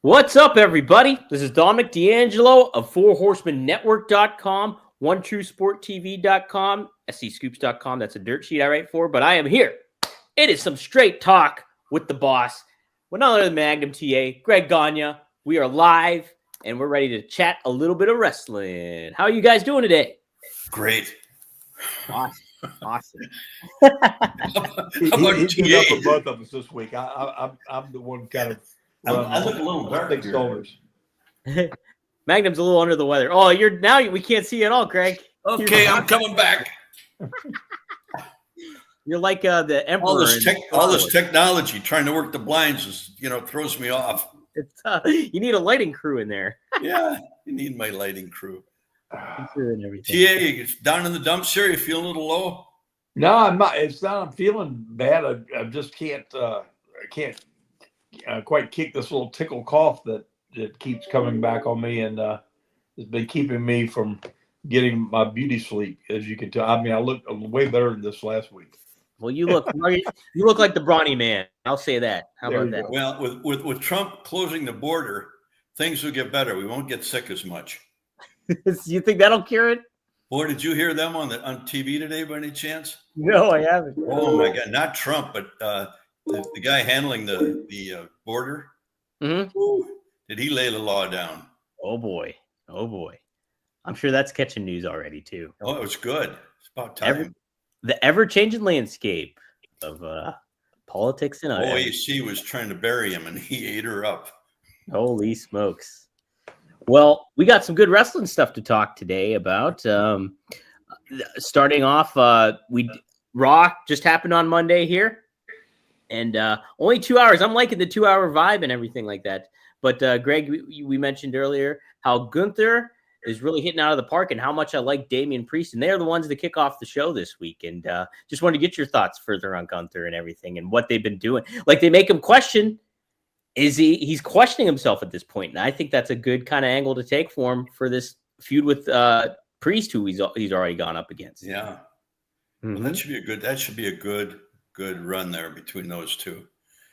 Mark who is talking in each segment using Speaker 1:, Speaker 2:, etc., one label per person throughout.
Speaker 1: What's up, everybody? This is Dominic D'Angelo of 4HorsemanNetwork.com, OneTrueSportTV.com, SCScoops.com. That's a dirt sheet I write for, but I am here. It is some straight talk with the boss, with none other than Magnum TA, Greg Gagne. We are live, and we're ready to chat a little bit of wrestling. How are you guys doing today?
Speaker 2: Great.
Speaker 1: Awesome.
Speaker 2: How about
Speaker 3: He's
Speaker 2: TA?
Speaker 3: good up for both of us this week. I'm the one kind of.
Speaker 2: I look a little dark
Speaker 3: thick
Speaker 2: here.
Speaker 3: shoulders.
Speaker 1: Magnum's a little under the weather. Oh, we can't see you at all, Greg.
Speaker 2: Okay, I'm coming back.
Speaker 1: You're like the emperor.
Speaker 2: All this technology trying to work the blinds is, throws me off.
Speaker 1: You need a lighting crew in there.
Speaker 2: Yeah, you need my lighting crew.
Speaker 1: And everything.
Speaker 2: TA, down in the dumps here. You feel a little low?
Speaker 3: No, I'm not. It's not. I'm feeling bad. I just can't. I can't quite kick this little tickle cough that keeps coming back on me, and has been keeping me from getting my beauty sleep. As you can tell, I mean, I look way better than this last week.
Speaker 1: Well, you look like the brawny man. I'll say that. How about that?
Speaker 2: Well, with Trump closing the border, things will get better. We won't get sick as much.
Speaker 1: You think that'll cure it?
Speaker 2: Boy, did you hear them on TV today by any chance?
Speaker 1: No, I haven't.
Speaker 2: Oh my God, not Trump, but the guy handling the border.
Speaker 1: Mm-hmm.
Speaker 2: Ooh, did he lay the law down?
Speaker 1: Oh boy. I'm sure that's catching news already too.
Speaker 2: Oh, it was good. It's about time.
Speaker 1: The ever-changing landscape of politics and
Speaker 2: OAC was trying to bury him, and he ate her up.
Speaker 1: Holy smokes. Well, we got some good wrestling stuff to talk today about. Starting off, Raw just happened on Monday here, and only 2 hours. I'm liking the 2 hour vibe and everything like that. But Greg, we mentioned earlier how Gunther is really hitting out of the park and how much I like Damian Priest, and they're the ones that kick off the show this week. And just want to get your thoughts further on Gunther and everything and what they've been doing. Like, they make him question. He's questioning himself at this point, and I think that's a good kind of angle to take for him for this feud with Priest, who he's already gone up against.
Speaker 2: Yeah,
Speaker 1: mm-hmm.
Speaker 2: Well, that should be a good run there between those two.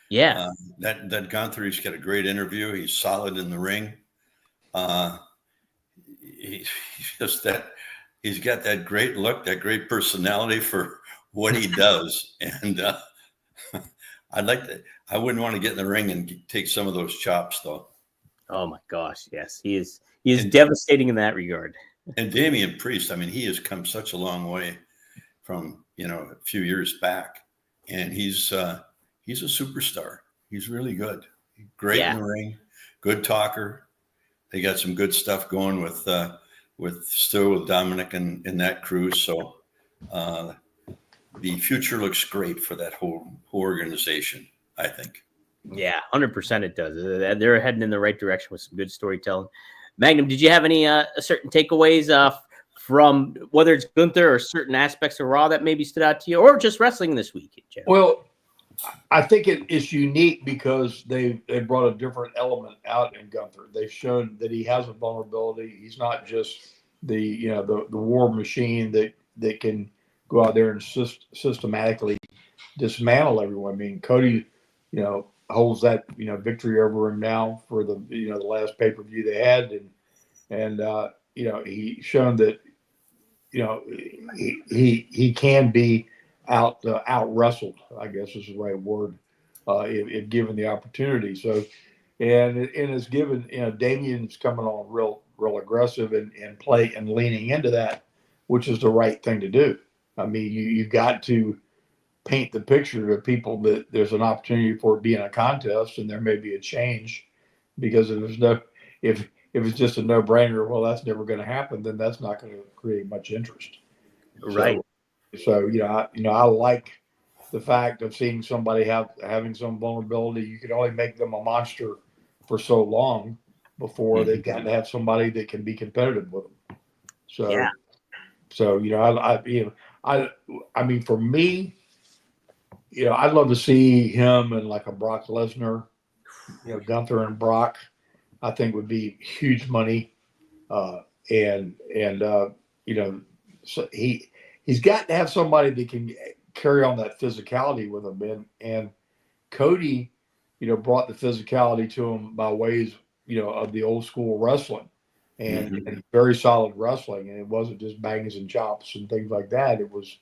Speaker 1: Yeah,
Speaker 2: that Gunther, he's got a great interview. He's solid in the ring. He's got that great look, that great personality for what he does, and I wouldn't want to get in the ring and take some of those chops, though.
Speaker 1: Oh my gosh, yes, he is devastating in that regard.
Speaker 2: And Damian Priest, I mean, he has come such a long way from a few years back, and he's a superstar. He's really good, great in the ring, good talker. They got some good stuff going with Dominic and that crew. So the future looks great for that whole organization, I think.
Speaker 1: Yeah, 100% it does. They're heading in the right direction with some good storytelling. Magnum, did you have any certain takeaways from whether it's Gunther or certain aspects of Raw that maybe stood out to you, or just wrestling this week in general?
Speaker 3: Well, I think it's unique because they brought a different element out in Gunther. They've shown that he has a vulnerability. He's not just the war machine that can go out there and systematically dismantle everyone. I mean, Cody, holds that victory over him now for the the last pay-per-view they had, and he's shown that he can be out wrestled, I guess is the right word, if given the opportunity. So, and it's given Damian's coming on real aggressive and play and leaning into that, which is the right thing to do. I mean, you got to paint the picture to people that there's an opportunity for it being a contest, and there may be a change, because if it's just a no-brainer, well, that's never going to happen, then that's not going to create much interest.
Speaker 1: Right.
Speaker 3: So I like the fact of seeing somebody having some vulnerability. You can only make them a monster for so long before they've got to have somebody that can be competitive with them. So I mean, for me, I'd love to see him and like a Brock Lesnar, Gunther and Brock, I think would be huge money. So he's got to have somebody that can carry on that physicality with him. And Cody brought the physicality to him by ways, of the old school wrestling, and very solid wrestling. And it wasn't just bangs and chops and things like that. It was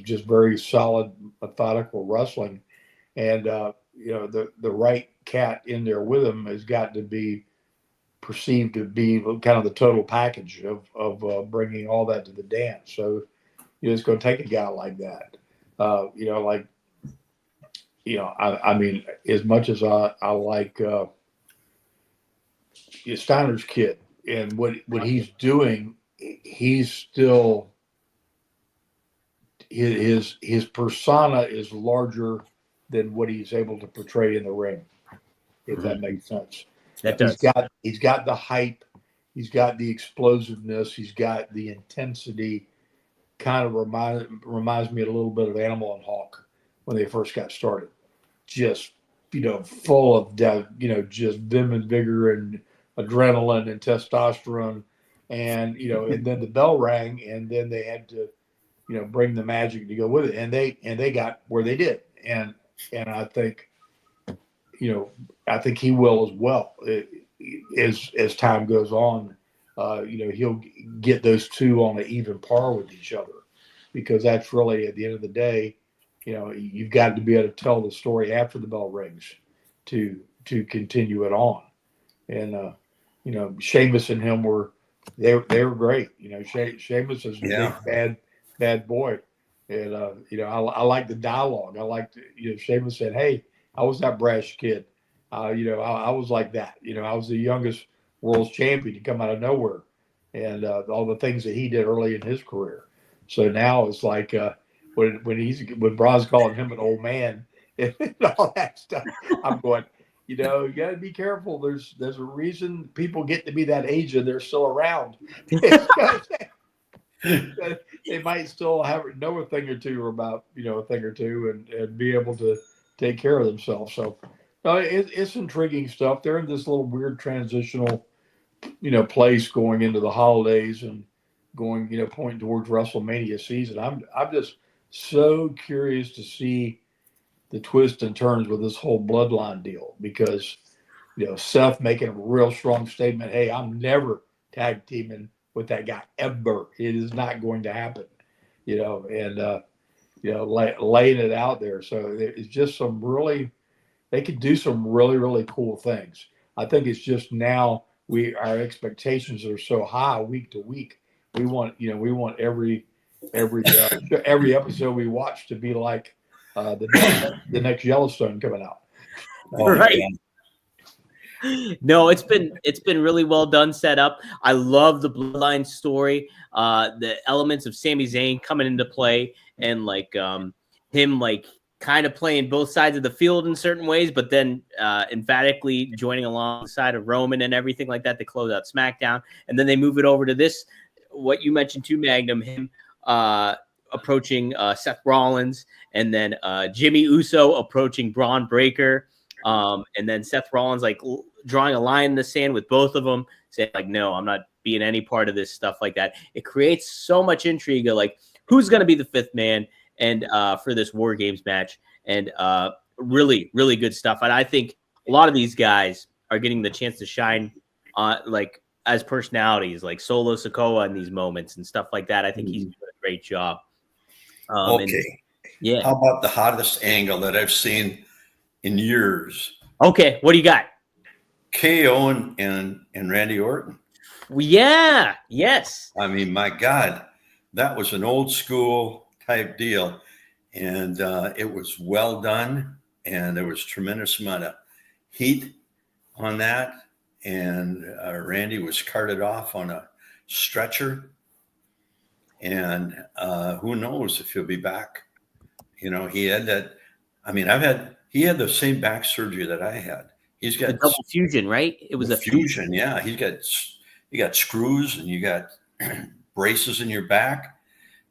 Speaker 3: just very solid, methodical wrestling. And the right cat in there with him has got to be perceived to be kind of the total package of bringing all that to the dance. So it's going to take a guy like that. I mean, as much as I like Steiner's kid and what he's doing, he's still his persona is larger than what he's able to portray in the ring, if that makes sense.
Speaker 1: That does.
Speaker 3: He's got the hype, he's got the explosiveness, he's got the intensity. Kind of reminds me a little bit of Animal and Hawk when they first got started. Just full of just vim and vigor and adrenaline and testosterone, and and then the bell rang, and then they had to bring the magic to go with it, and they got where they did, and I think he will as well. As time goes on, he'll get those two on an even par with each other, because that's really, at the end of the day, you've got to be able to tell the story after the bell rings to continue it on. And Sheamus and him were great. Sheamus is a big bad boy, and I like the dialogue. I liked Sheamus said, "Hey, I was that brash kid. I was like that. I was the youngest world's champion to come out of nowhere, and all the things that he did early in his career. So now it's like when Braun's calling him an old man and all that stuff, I'm going, you got to be careful. There's a reason people get to be that age and they're still around. They might still know a thing or two, or about a thing or two, and be able to take care of themselves. So it's intriguing stuff. They're in this little weird transitional place going into the holidays and going pointing towards WrestleMania season. I'm just so curious to see the twists and turns with this whole bloodline deal, because Seth making a real strong statement, hey, I'm never tag teaming with that guy ever. It is not going to happen, and laying it out there. So it's just they could do some really, really cool things. I think it's just now our expectations are so high week to week. We want every episode we watch to be like the next Yellowstone coming out.
Speaker 1: Right. No, it's been really well done, set up. I love the Bloodline story, the elements of Sami Zayn coming into play, and him kind of playing both sides of the field in certain ways, but then emphatically joining alongside of Roman and everything like that to close out SmackDown. And then they move it over to this, what you mentioned too, Magnum, him approaching Seth Rollins, and then Jimmy Uso approaching Braun Breaker, and then Seth Rollins drawing a line in the sand with both of them, saying no, I'm not being any part of this stuff like that. It creates so much intrigue of who's going to be the fifth man, and for this War Games match, and really, really good stuff. And I think a lot of these guys are getting the chance to shine as personalities, like Solo Sikoa in these moments and stuff like that. I think he's doing a great job.
Speaker 2: Okay. How about the hottest angle that I've seen in years?
Speaker 1: Okay, what do you got?
Speaker 2: KO and Randy Orton.
Speaker 1: Yeah, yes.
Speaker 2: I mean, my God, that was an old school type deal, and it was well done, and there was tremendous amount of heat on that, and Randy was carted off on a stretcher, and who knows if he'll be back. He had that. I mean, he had the same back surgery that I had. He's got
Speaker 1: a double fusion, right? It was a
Speaker 2: fusion. Yeah, you got screws and you got braces in your back.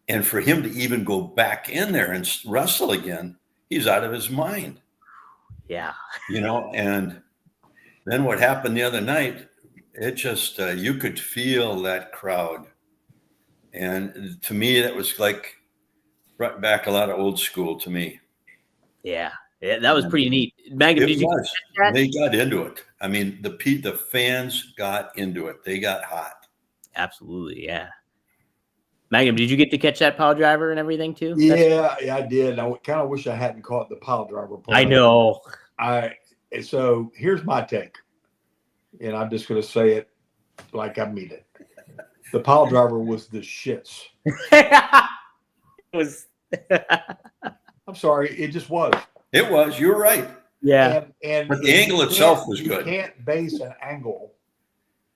Speaker 2: And for him to even go back in there and wrestle again, he's out of his mind.
Speaker 1: Yeah.
Speaker 2: And then what happened the other night, it just, you could feel that crowd. And to me, that was brought back a lot of old school to me.
Speaker 1: Yeah. Yeah, that was pretty neat. Magnum, did you
Speaker 2: was.
Speaker 1: catch that?
Speaker 2: They got into it. I mean, the fans got into it. They got hot.
Speaker 1: Absolutely, yeah. Magnum, did you get to catch that pile driver and everything too?
Speaker 3: Yeah, I did. I kind of wish I hadn't caught the pile driver part.
Speaker 1: I know.
Speaker 3: So here's my take, and I'm just going to say it like I mean it. The pile driver was the shits.
Speaker 1: It was.
Speaker 3: I'm sorry, it just was.
Speaker 2: It was. You're right.
Speaker 1: Yeah.
Speaker 3: And
Speaker 2: But the angle itself was
Speaker 3: you
Speaker 2: good.
Speaker 3: You can't base an angle.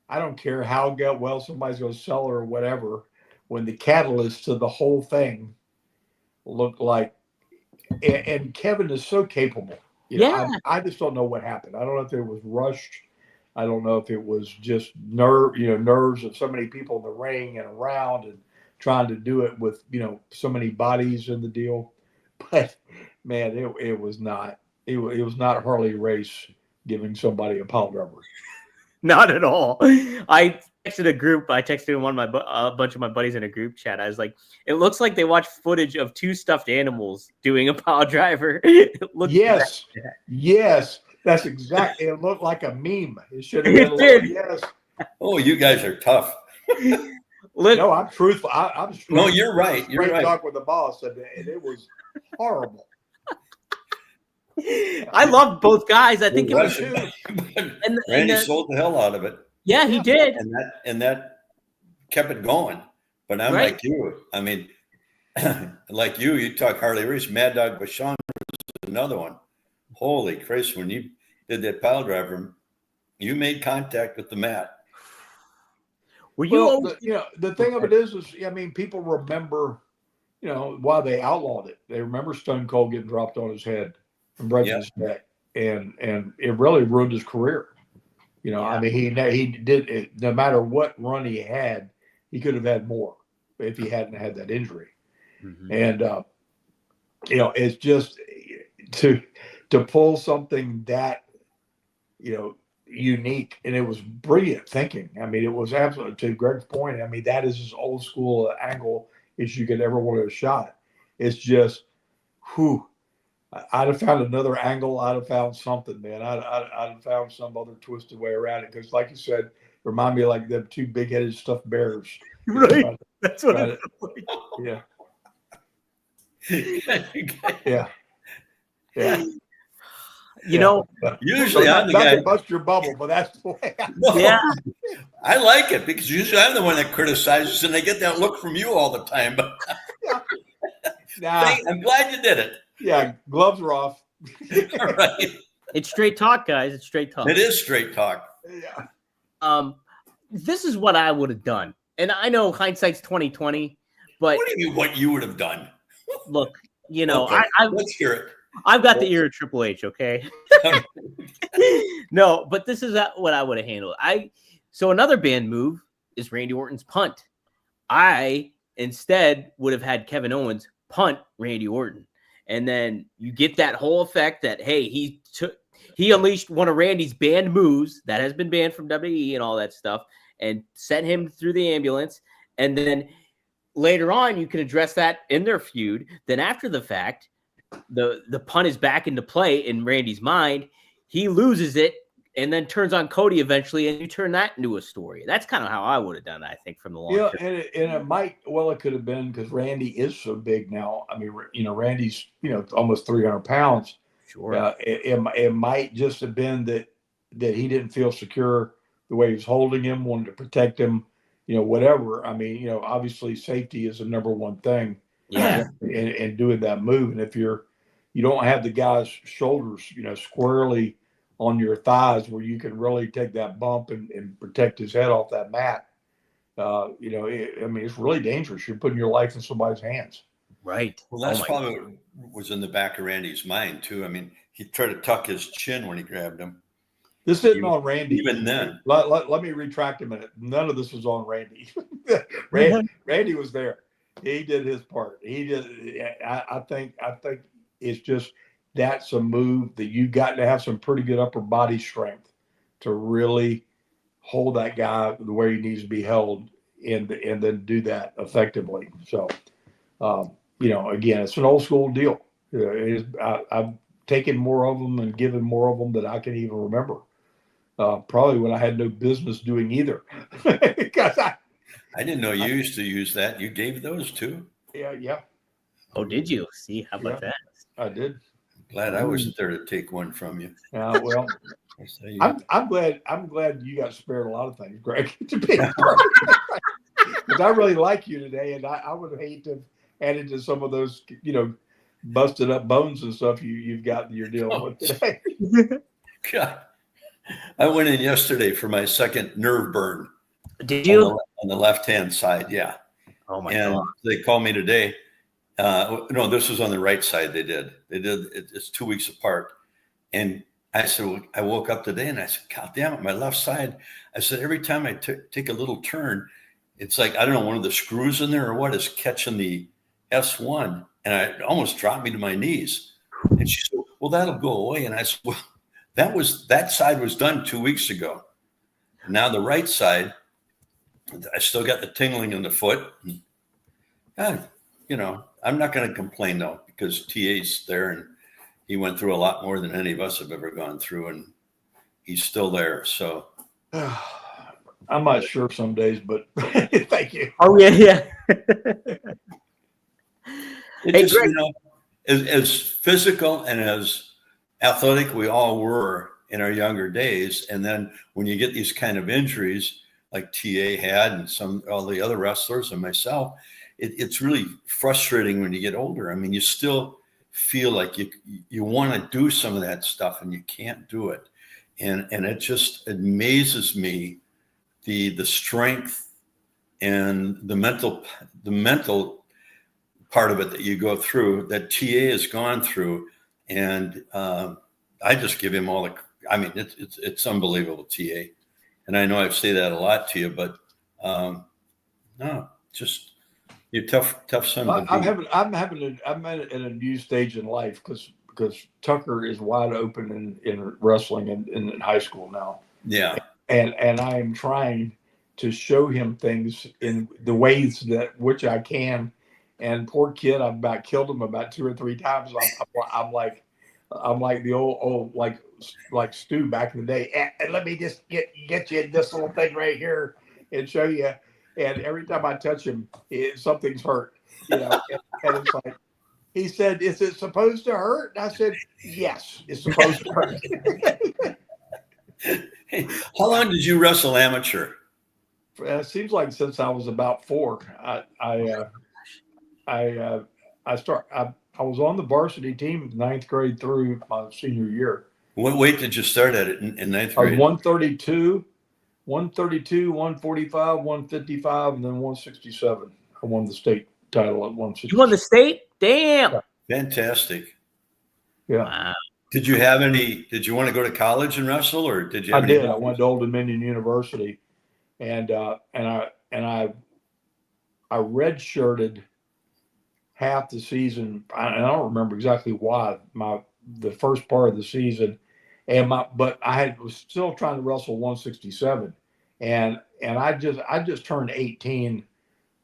Speaker 3: I don't care how well somebody's going to sell or whatever. When the catalyst to the whole thing looked like, and Kevin is so capable. I just don't know what happened. I don't know if it was rushed. I don't know if it was just nerves of so many people in the ring and around and trying to do it with, so many bodies in the deal. But man, it was not Harley Race giving somebody a pile driver.
Speaker 1: Not at all. I texted a group. I texted a bunch of my buddies in a group chat. I was like, it looks like they watched footage of two stuffed animals doing a pile driver.
Speaker 3: Yes. That's exactly. It looked like a meme. It should have been. Yes.
Speaker 2: Oh, you guys are tough.
Speaker 3: No, I'm truthful. I'm straight.
Speaker 2: No, you're right. You're right.
Speaker 3: Talk with the boss, and it was horrible.
Speaker 1: I loved both guys. I think it was
Speaker 2: too. Randy sold the hell out of it.
Speaker 1: Yeah, he did.
Speaker 2: And that kept it going. But I'm like you. I mean, like you talk Harley Race, Mad Dog Bashan was another one. Holy Christ, when you did that pile driver, you made contact with the mat.
Speaker 1: Were you
Speaker 3: the thing of it is people remember, why they outlawed it. They remember Stone Cold getting dropped on his head and breaking his neck. And it really ruined his career. He did it, no matter what run he had, he could have had more if he hadn't had that injury. Mm-hmm. And it's just to pull something that unique, and it was brilliant thinking. I mean, it was absolutely, to Greg's point, I mean, that is as old school angle as you could ever want to shot. It's just, I'd have found another angle. I'd have found something, man. I'd have found some other twisted way around it. Because, like you said, remind me of like them two big-headed stuffed bears.
Speaker 1: Right. That's what it like.
Speaker 3: Yeah. Yeah. Yeah.
Speaker 2: Usually I'm the guy
Speaker 3: to bust your bubble, but that's the way.
Speaker 2: I like it because usually I'm the one that criticizes, and I get that look from you all the time. But I'm glad you did it.
Speaker 3: Yeah, gloves are off.
Speaker 2: All right.
Speaker 1: It's straight talk, guys. It's straight talk.
Speaker 2: It is straight talk.
Speaker 3: Yeah.
Speaker 1: This is what I would have done, and I know hindsight's 20/20, but
Speaker 2: what do you mean? What you would have done?
Speaker 1: Look, okay.
Speaker 2: Let's hear it.
Speaker 1: I've got the ear of Triple H, okay? No, but this is what I would have handled. So another band move is Randy Orton's punt. I instead would have had Kevin Owens punt Randy Orton. And then you get that whole effect that, hey, he unleashed one of Randy's banned moves that has been banned from WWE and all that stuff and sent him through the ambulance. And then later on, you can address that in their feud. Then after the fact, the punt is back into play in Randy's mind. He loses it and then turns on Cody eventually, and you turn that into a story. That's kind of how I would have done it, I think, from the long term.
Speaker 3: And it could have been because Randy is so big now. I mean, Randy's, almost 300 pounds.
Speaker 1: Sure.
Speaker 3: It might just have been that he didn't feel secure the way he was holding him, wanted to protect him, whatever. I mean, obviously safety is the number one thing.
Speaker 1: Yeah.
Speaker 3: And doing that move. And if you don't have the guy's shoulders, squarely on your thighs where you can really take that bump and protect his head off that mat, it's really dangerous. You're putting your life in somebody's hands.
Speaker 1: Right.
Speaker 2: Well, that's probably what was in the back of Randy's mind too. I mean, he tried to tuck his chin when he grabbed him.
Speaker 3: This isn't on Randy.
Speaker 2: Even then.
Speaker 3: Let me retract a minute. None of this was on Randy. Randy was there. He did his part. I think it's just that's a move that you got to have some pretty good upper body strength to really hold that guy the way he needs to be held and then do that effectively. So, again, it's an old school deal. taken more of them and given more of them than I can even remember. Probably when I had no business doing either. Because
Speaker 2: I didn't know you used to use that. You gave those too?
Speaker 3: Yeah.
Speaker 1: Oh, did you? See, how about that?
Speaker 3: I did.
Speaker 2: Glad I wasn't there to take one from you.
Speaker 3: Well, I'm glad you got spared a lot of things, Greg. To be because I really like you today, and I would hate to have added to some of those, busted up bones and stuff you've got that you're dealing with today.
Speaker 2: God, I went in yesterday for my second nerve burn.
Speaker 1: Did you?
Speaker 2: On the left-hand side, yeah.
Speaker 1: Oh my
Speaker 2: God! They called me today. No, this was on the right side. They did. It's 2 weeks apart, and I said, I woke up today and I said, God damn it, my left side. I said, every time I take a little turn, it's like, I don't know, one of the screws in there or what is catching the S1, and it almost dropped me to my knees. And she said, well, that'll go away. And I said, well, that side was done 2 weeks ago. Now the right side, I still got the tingling in the foot. God, I'm not going to complain though, because TA's there and he went through a lot more than any of us have ever gone through, and he's still there. So
Speaker 3: I'm not sure some days, but thank you.
Speaker 1: Oh yeah.
Speaker 2: Hey, just, as physical and as athletic we all were in our younger days, and then when you get these kind of injuries like TA had and all the other wrestlers and myself, it's really frustrating when you get older. I mean, you still feel like you want to do some of that stuff and you can't do it, and it just amazes me the strength and the mental part of it that you go through, that TA has gone through, and I just give him all the. I mean, it's unbelievable, TA, and I know I've said that a lot to you, but no, just. You're tough son.
Speaker 3: I'm at a new stage in life because Tucker is wide open in wrestling in high school now.
Speaker 2: Yeah,
Speaker 3: and I am trying to show him things in the ways that which I can. And poor kid, I've about killed him about 2 or 3 times. I'm like the old like Stu back in the day. And let me just get you this little thing right here and show you. And every time I touch him, something's hurt, and it's like, he said, is it supposed to hurt? And I said, yes, it's supposed to hurt.
Speaker 2: Hey, how long did you wrestle amateur?
Speaker 3: It seems like since I was about 4. I was on the varsity team 9th grade through my senior year.
Speaker 2: What weight did you start at it in 9th grade?
Speaker 3: I was 132, 145, 155, and then 167. I won the state title at 167.
Speaker 1: You won the state? Damn.
Speaker 3: Yeah.
Speaker 2: Fantastic.
Speaker 3: Yeah.
Speaker 1: Wow.
Speaker 2: Did you want to go to college and wrestle, or did you?
Speaker 3: I did. I went to Old Dominion University, and I redshirted half the season. I don't remember exactly why. The first part of the season, but I was still trying to wrestle 167, and I just turned 18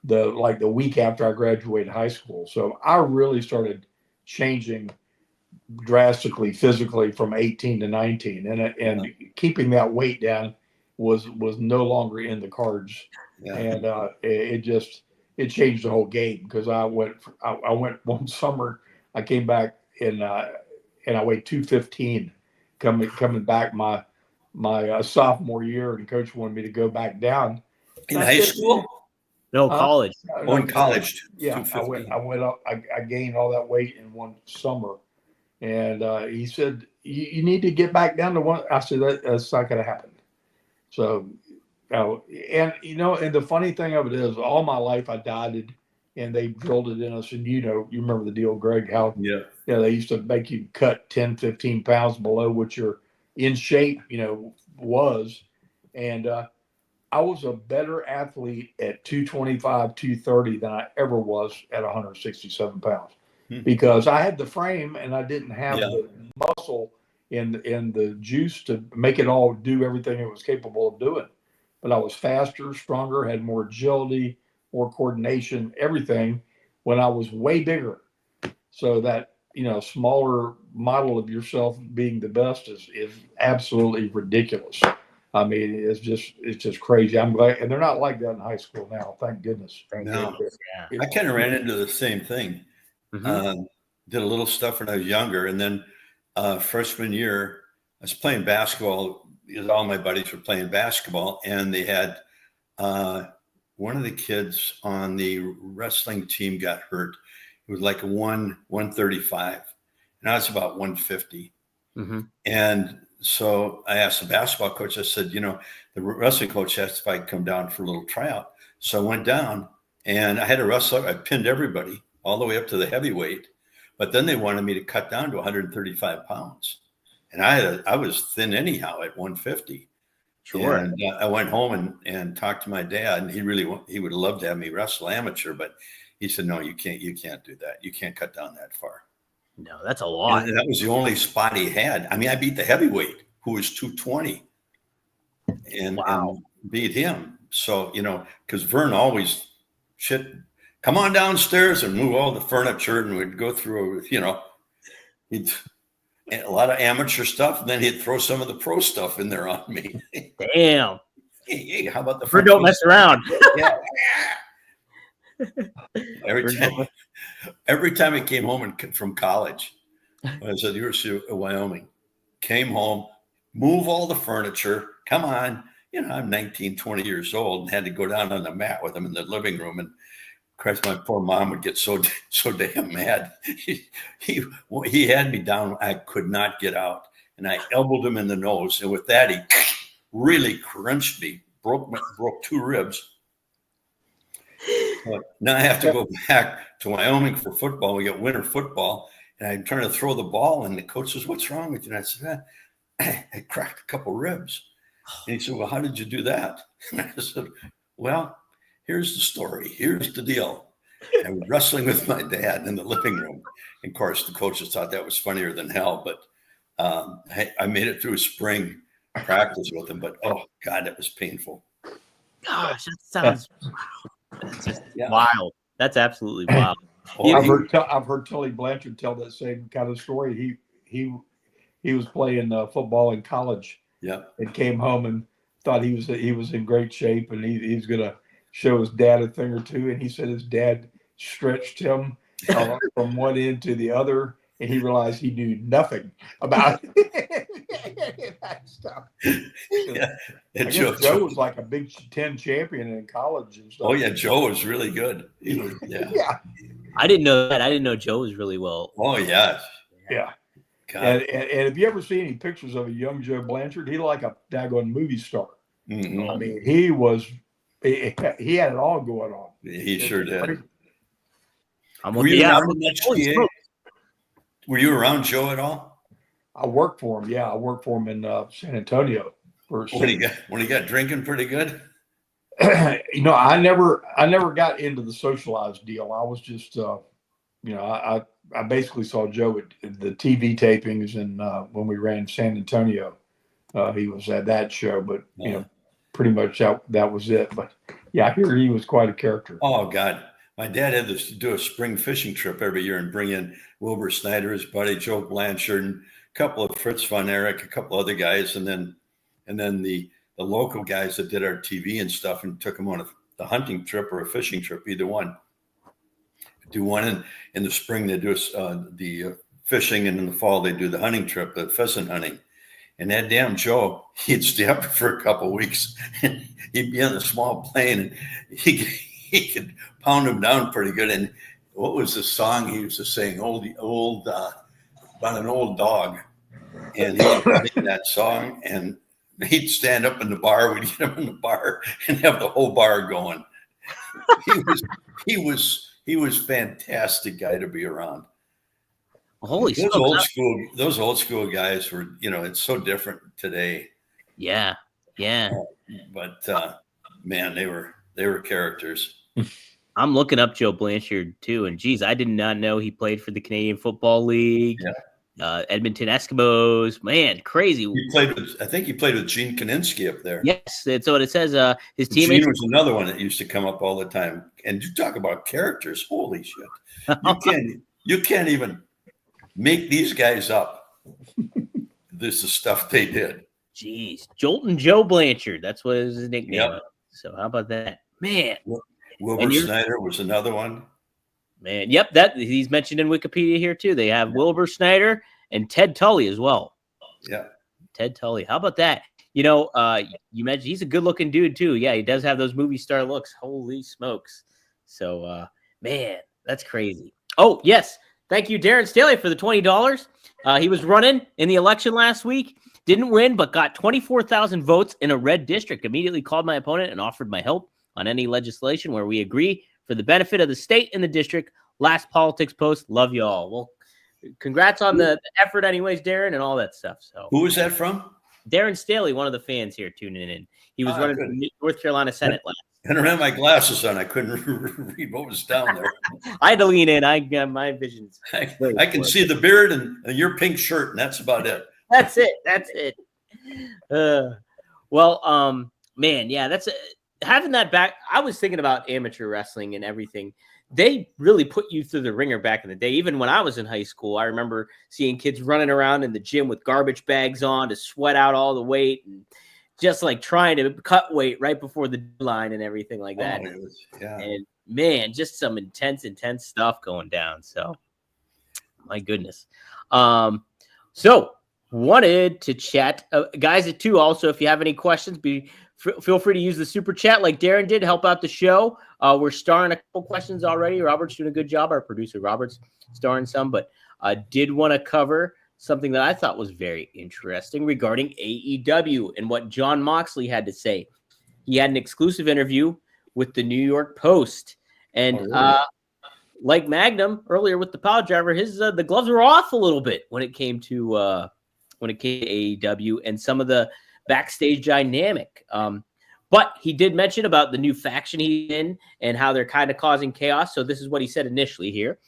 Speaker 3: the week after I graduated high school. So I really started changing drastically physically from 18 to 19, and keeping that weight down was no longer in the cards. Yeah. And it changed the whole game, because I went one summer, I came back and I weighed 215 coming back my sophomore year, and coach wanted me to go back down.
Speaker 2: In high school?
Speaker 1: No, college.
Speaker 2: In college.
Speaker 3: Yeah, I went up. I gained all that weight in one summer, and he said, "You need to get back down to one." I said, "That's not going to happen." So, and the funny thing of it is, all my life I dieted, and they drilled it in us. And you remember the deal, Greg? How they used to make you cut 10, 15 pounds below what you're in shape, was, and I was a better athlete at 225, 230 than I ever was at 167 pounds, because I had the frame and I didn't have the muscle and the juice to make it all do everything it was capable of doing. But I was faster, stronger, had more agility, more coordination, everything, when I was way bigger. So that smaller model of yourself being the best is absolutely ridiculous. I mean, it's just crazy. I'm glad, and they're not like that in high school now. Thank goodness.
Speaker 2: No,
Speaker 1: Yeah.
Speaker 2: I kind of ran into the same thing. Did a little stuff when I was younger, and then freshman year, I was playing basketball because all my buddies were playing basketball, and they had one of the kids on the wrestling team got hurt. It was like a 135, and I was about 150. And so I asked the basketball coach, I said, the wrestling coach asked if I could come down for a little tryout. So I went down, and I had a wrestler. I pinned everybody all the way up to the heavyweight, but then they wanted me to cut down to 135 pounds. And I was thin anyhow at 150.
Speaker 1: Sure.
Speaker 2: And I went home and talked to my dad, and he would have loved to have me wrestle amateur, but he said, no, you can't do that. You can't cut down that far.
Speaker 1: No, that's a lot.
Speaker 2: And that was the only spot he had. I mean, I beat the heavyweight, who was 220, and beat him. So, because Vern always come on downstairs and move all the furniture, and we'd go through, he'd a lot of amateur stuff, and then he'd throw some of the pro stuff in there on me.
Speaker 1: Damn.
Speaker 2: Hey, how about the
Speaker 1: Vern don't mess around.
Speaker 2: Yeah. Every time I came home from college, I was at the University of Wyoming, came home, move all the furniture, come on. I'm 19, 20 years old and had to go down on the mat with him in the living room. And Christ, my poor mom would get so damn mad. He had me down. I could not get out. And I elbowed him in the nose. And with that, he really crunched me, broke 2 ribs. Now I have to go back to Wyoming for football. We got winter football, and I'm trying to throw the ball, and the coach says, "What's wrong with you?" And I said, I cracked a couple ribs. And he said, "Well, how did you do that?" And I said, "Well, here's the story. Here's the deal. I was wrestling with my dad in the living room. And of course, the coaches thought that was funnier than hell, but I made it through spring practice with him, but oh God, it was painful."
Speaker 1: Gosh, that sounds That's just wild. That's absolutely wild.
Speaker 3: I've heard Tully Blanchard tell that same kind of story. He was playing football in college.
Speaker 2: Yeah. And
Speaker 3: came home and thought he was in great shape, and he's going to show his dad a thing or two. And he said his dad stretched him from one end to the other, and he realized he knew nothing about that stuff.
Speaker 2: Yeah.
Speaker 3: I guess Joe was like a Big Ten champion in college and stuff.
Speaker 2: Oh yeah, Joe was really good. He was,
Speaker 3: yeah.
Speaker 1: I didn't know that. I didn't know Joe was really well.
Speaker 2: Oh yeah.
Speaker 3: Yeah. And if you ever see any pictures of a young Joe Blanchard, he like a daggone movie star.
Speaker 2: Mm-hmm.
Speaker 3: I mean, he had it all going on.
Speaker 2: He sure did.
Speaker 1: Were
Speaker 2: you around Joe at all?
Speaker 3: I worked for him. Yeah, I worked for him in San Antonio. When
Speaker 2: he got drinking pretty good.
Speaker 3: I never got into the socialized deal. I was just, I basically saw Joe at the TV tapings, and when we ran San Antonio, he was at that show. But pretty much that was it. But yeah, I hear he was quite a character.
Speaker 2: Oh God. My dad had to do a spring fishing trip every year and bring in Wilbur Snyder, his buddy Joe Blanchard, and a couple of Fritz von Erich, a couple other guys, and then the local guys that did our TV and stuff, and took them on a hunting trip or a fishing trip, either one. Do one in the spring, they do the fishing, and in the fall they do the hunting trip, the pheasant hunting. And that damn Joe, he'd stay up for a couple of weeks, and he'd be on a small plane, and he could pound him down pretty good. And what was the song he used to sing? About an old dog. And he'd sing that song, and he'd stand up in the bar. We'd get him in the bar and have the whole bar going. He was fantastic guy to be around.
Speaker 1: Holy
Speaker 2: those old school guys were, it's so different today.
Speaker 1: Yeah.
Speaker 2: But man, they were characters.
Speaker 1: I'm looking up Joe Blanchard too, and geez, I did not know he played for the Canadian Football League.
Speaker 2: Yeah.
Speaker 1: Edmonton Eskimos. Man, crazy.
Speaker 2: I think he played with Gene Kaninsky up there.
Speaker 1: Yes, that's what it says. His teammate
Speaker 2: Gene was another one that used to come up all the time. And you talk about characters. Holy shit! You can't even. make these guys up. This is stuff they did.
Speaker 1: Jeez, Joltin' Joe Blanchard. That's what his nickname
Speaker 2: Yep.
Speaker 1: was. So how about that, man?
Speaker 2: Wilbur Snyder was another one.
Speaker 1: Man, yep, that he's mentioned in Wikipedia here too. They have Wilbur Snyder and Ted Tully as well.
Speaker 2: Yeah,
Speaker 1: Ted Tully. How about that? You know, you mentioned he's a good-looking dude too. Yeah, he does have those movie star looks. Holy smokes! So, man, that's crazy. Oh yes, thank you, Darren Staley, for the $20. He was running in the election last week. Didn't win, but got 24,000 votes in a red district. Immediately called my opponent and offered my help on any legislation where we agree for the benefit of the state and the district. Last politics post. Love you all. Well, congrats on the effort anyways, Darren, and all that stuff. So
Speaker 2: who was that from?
Speaker 1: Darren Staley, one of the fans here tuning in. He was running for North Carolina Senate last.
Speaker 2: I don't have my glasses on. I couldn't read what was down there.
Speaker 1: I had to lean in. I got my visions.
Speaker 2: I can see the beard and your pink shirt, and that's about it.
Speaker 1: That's it. That's it. Well, man, yeah, that's having that back. I was thinking about amateur wrestling and everything. They really put you through the ringer back in the day. Even when I was in high school, I remember seeing kids running around in the gym with garbage bags on to sweat out all the weight and just like trying to cut weight right before the deadline and everything like that.
Speaker 2: Yeah.
Speaker 1: And man, just some intense stuff going down. So my goodness. So wanted to chat guys at 2. Also, if you have any questions, feel free to use the super chat like Darren did, help out the show. We're starring a couple questions already. Robert's doing a good job. Our producer Robert's starring some, but I did want to cover something that I thought was very interesting regarding AEW and what Jon Moxley had to say. He had an exclusive interview with the New York Post, and like Magnum earlier with the power driver, his the gloves were off a little bit when it came to AEW and some of the backstage dynamic. But he did mention about the new faction he's in and how they're kind of causing chaos. So this is what he said initially here.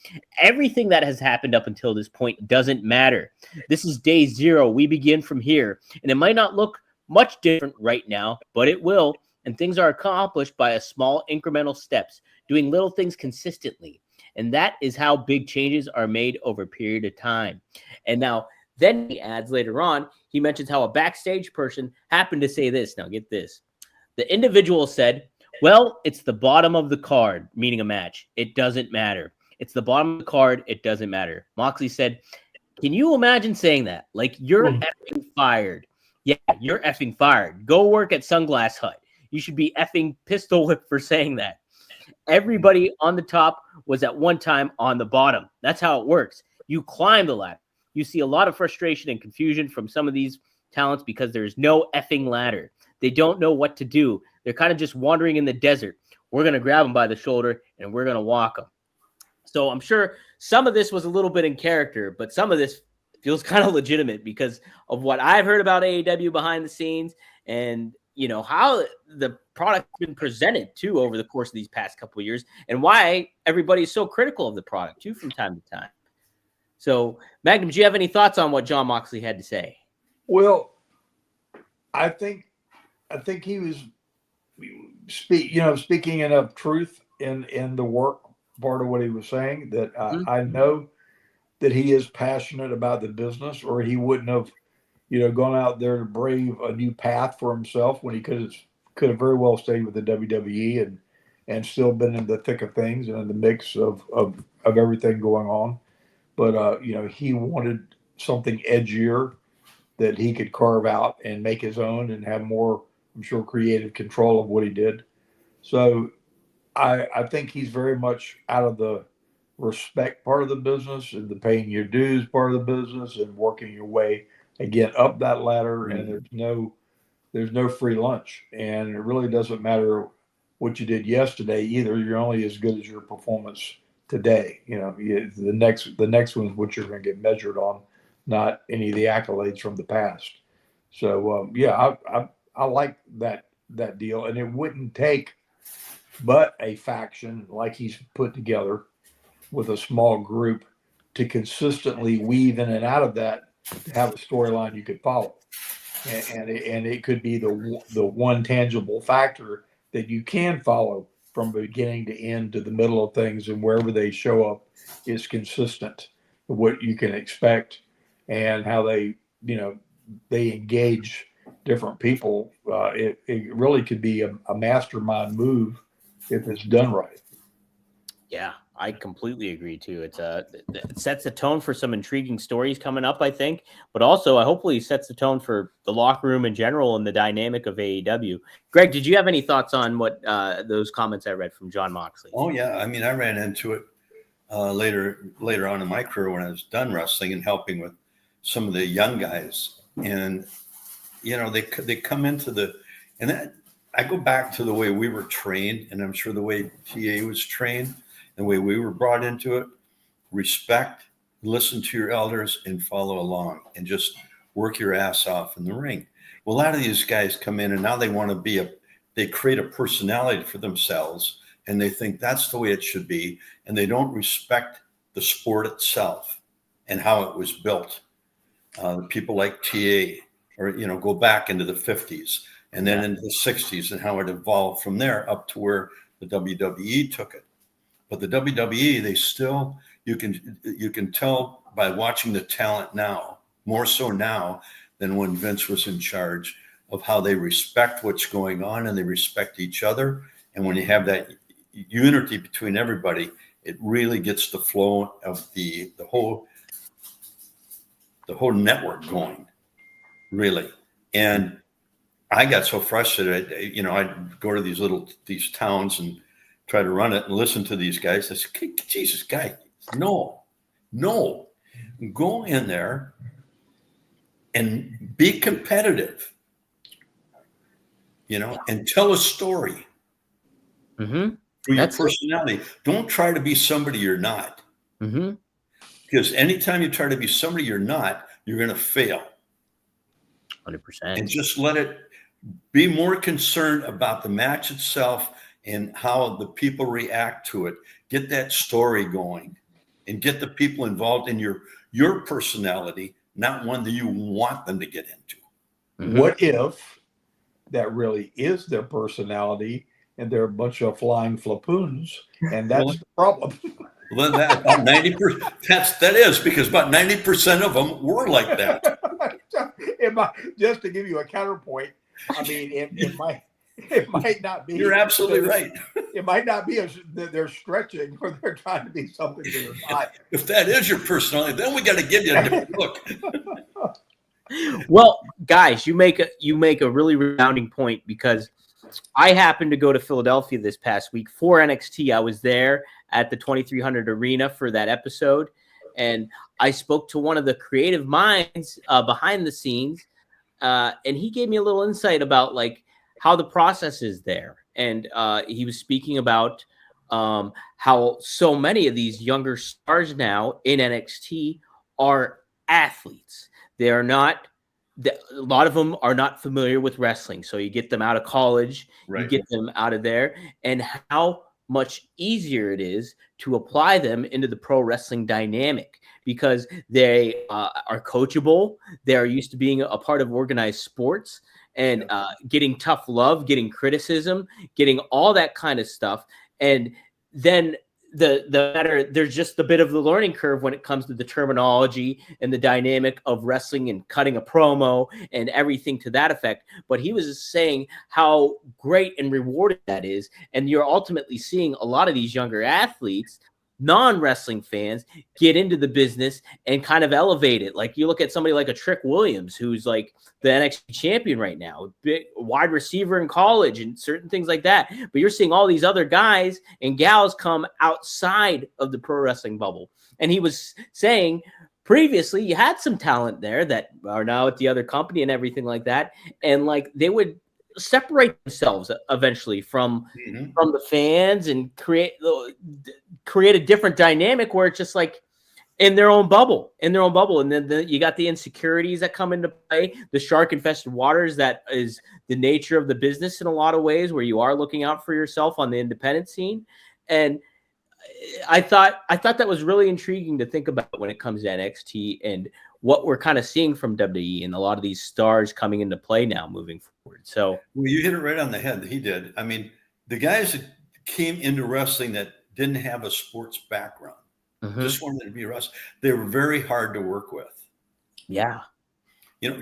Speaker 1: Everything that has happened up until this point doesn't matter. This is day 0. We begin from here. And it might not look much different right now, but it will. And things are accomplished by a small incremental steps, doing little things consistently. And that is how big changes are made over a period of time. And now, then he adds later on, he mentions how a backstage person happened to say this. Now, get this. The individual said, well, it's the bottom of the card, meaning a match. It doesn't matter. It's the bottom of the card. It doesn't matter. Moxley said, can you imagine saying that? Like, you're effing fired. Yeah, you're effing fired. Go work at Sunglass Hut. You should be effing pistol whipped for saying that. Everybody on the top was at one time on the bottom. That's how it works. You climb the ladder. You see a lot of frustration and confusion from some of these talents because there's no effing ladder. They don't know what to do. They're kind of just wandering in the desert. We're going to grab them by the shoulder and we're going to walk them. So I'm sure some of this was a little bit in character, but some of this feels kind of legitimate because of what I've heard about AEW behind the scenes and, you know, how the product's been presented too over the course of these past couple of years and why everybody's so critical of the product too from time to time. So, Magnum, do you have any thoughts on what Jon Moxley had to say?
Speaker 3: Well, I think he was speaking enough truth in the work part of what he was saying that I know that he is passionate about the business, or he wouldn't have, gone out there to brave a new path for himself when he could have very well stayed with the WWE and still been in the thick of things and in the mix of everything going on. But he wanted something edgier that he could carve out and make his own and have more, I'm sure, creative control of what he did. So I think he's very much out of the respect part of the business and the paying your dues part of the business and working your way again up that ladder. And there's no free lunch. And it really doesn't matter what you did yesterday either. You're only as good as your performance today. The next one's what you're going to get measured on, not any of the accolades from the past. So I like that deal, and it wouldn't take but a faction like he's put together with a small group to consistently weave in and out of that to have a storyline you could follow, and it could be the one tangible factor that you can follow from beginning to end to the middle of things, and wherever they show up is consistent. what you can expect and how they, they engage different people. It really could be a mastermind move if it's done right.
Speaker 1: Yeah, I completely agree too. It sets the tone for some intriguing stories coming up, I think, but also hopefully sets the tone for the locker room in general and the dynamic of AEW. Greg, did you have any thoughts on what those comments I read from John Moxley?
Speaker 2: Oh yeah, I mean, I ran into it later on in my career when I was done wrestling and helping with some of the young guys, and they come into and that I go back to the way we were trained, and I'm sure the way TA was trained, the way we were brought into it: respect, listen to your elders, and follow along, and just work your ass off in the ring. Well, a lot of these guys come in and now they want to they create a personality for themselves, and they think that's the way it should be, and they don't respect the sport itself and how it was built. People like TA, or go back into the 50s and then into the 60s, and how it evolved from there up to where the WWE took it. But the WWE, they still, you can tell by watching the talent now, more so now than when Vince was in charge, of how they respect what's going on and they respect each other. And when you have that unity between everybody, it really gets the flow of the whole network going, really. And I got so frustrated. I'd go to these towns and try to run it and listen to these guys. I said, Jesus, guy, no, go in there and be competitive, and tell a story through your personality. Don't try to be somebody you're not. Because anytime you try to be somebody you're not, you're going to fail.
Speaker 1: 100%.
Speaker 2: And just let it be more concerned about the match itself and how the people react to it. Get that story going and get the people involved in your personality, not one that you want them to get into.
Speaker 3: What if that really is their personality and they're a bunch of flying flapoons, and that's the problem?
Speaker 2: Well, then that about 90%. That is, because about 90% of them were like that.
Speaker 3: Just to give you a counterpoint, I mean, it might not be.
Speaker 2: You're absolutely right.
Speaker 3: It might not be that they're stretching or they're trying to be something they're not.
Speaker 2: If that is your personality, then we got to give you a different look.
Speaker 1: Well, guys, you make a really resounding point, because I happened to go to Philadelphia this past week for NXT. I was there at the 2300 Arena for that episode, and I spoke to one of the creative minds behind the scenes, and he gave me a little insight about how the process is there. And he was speaking about how so many of these younger stars now in NXT are athletes. They are not. A lot of them are not familiar with wrestling. So you get them out of college, You get them out of there, and how much easier it is to apply them into the pro wrestling dynamic, because they are coachable. They are used to being a part of organized sports and getting tough love, getting criticism, getting all that kind of stuff. And then the matter, there's just a bit of the learning curve when it comes to the terminology and the dynamic of wrestling and cutting a promo and everything to that effect. But he was saying how great and rewarding that is. And you're ultimately seeing a lot of these younger athletes, non-wrestling fans, get into the business and kind of elevate it. Like you look at somebody like a Trick Williams, who's like the NXT champion right now, big wide receiver in college and certain things like that. But you're seeing all these other guys and gals come outside of the pro wrestling bubble. And he was saying previously you had some talent there that are now at the other company and everything like that. And they would separate themselves eventually from the fans and create a different dynamic where it's just in their own bubble. And then you got the insecurities that come into play, the shark infested waters. That is the nature of the business in a lot of ways, where you are looking out for yourself on the independent scene. And I thought that was really intriguing to think about when it comes to NXT and what we're kind of seeing from WWE and a lot of these stars coming into play now moving forward. So,
Speaker 2: well, you hit it right on the head. He did. I mean, the guys that came into wrestling that didn't have a sports background, Just wanted to be wrestlers. They were very hard to work with.
Speaker 1: Yeah.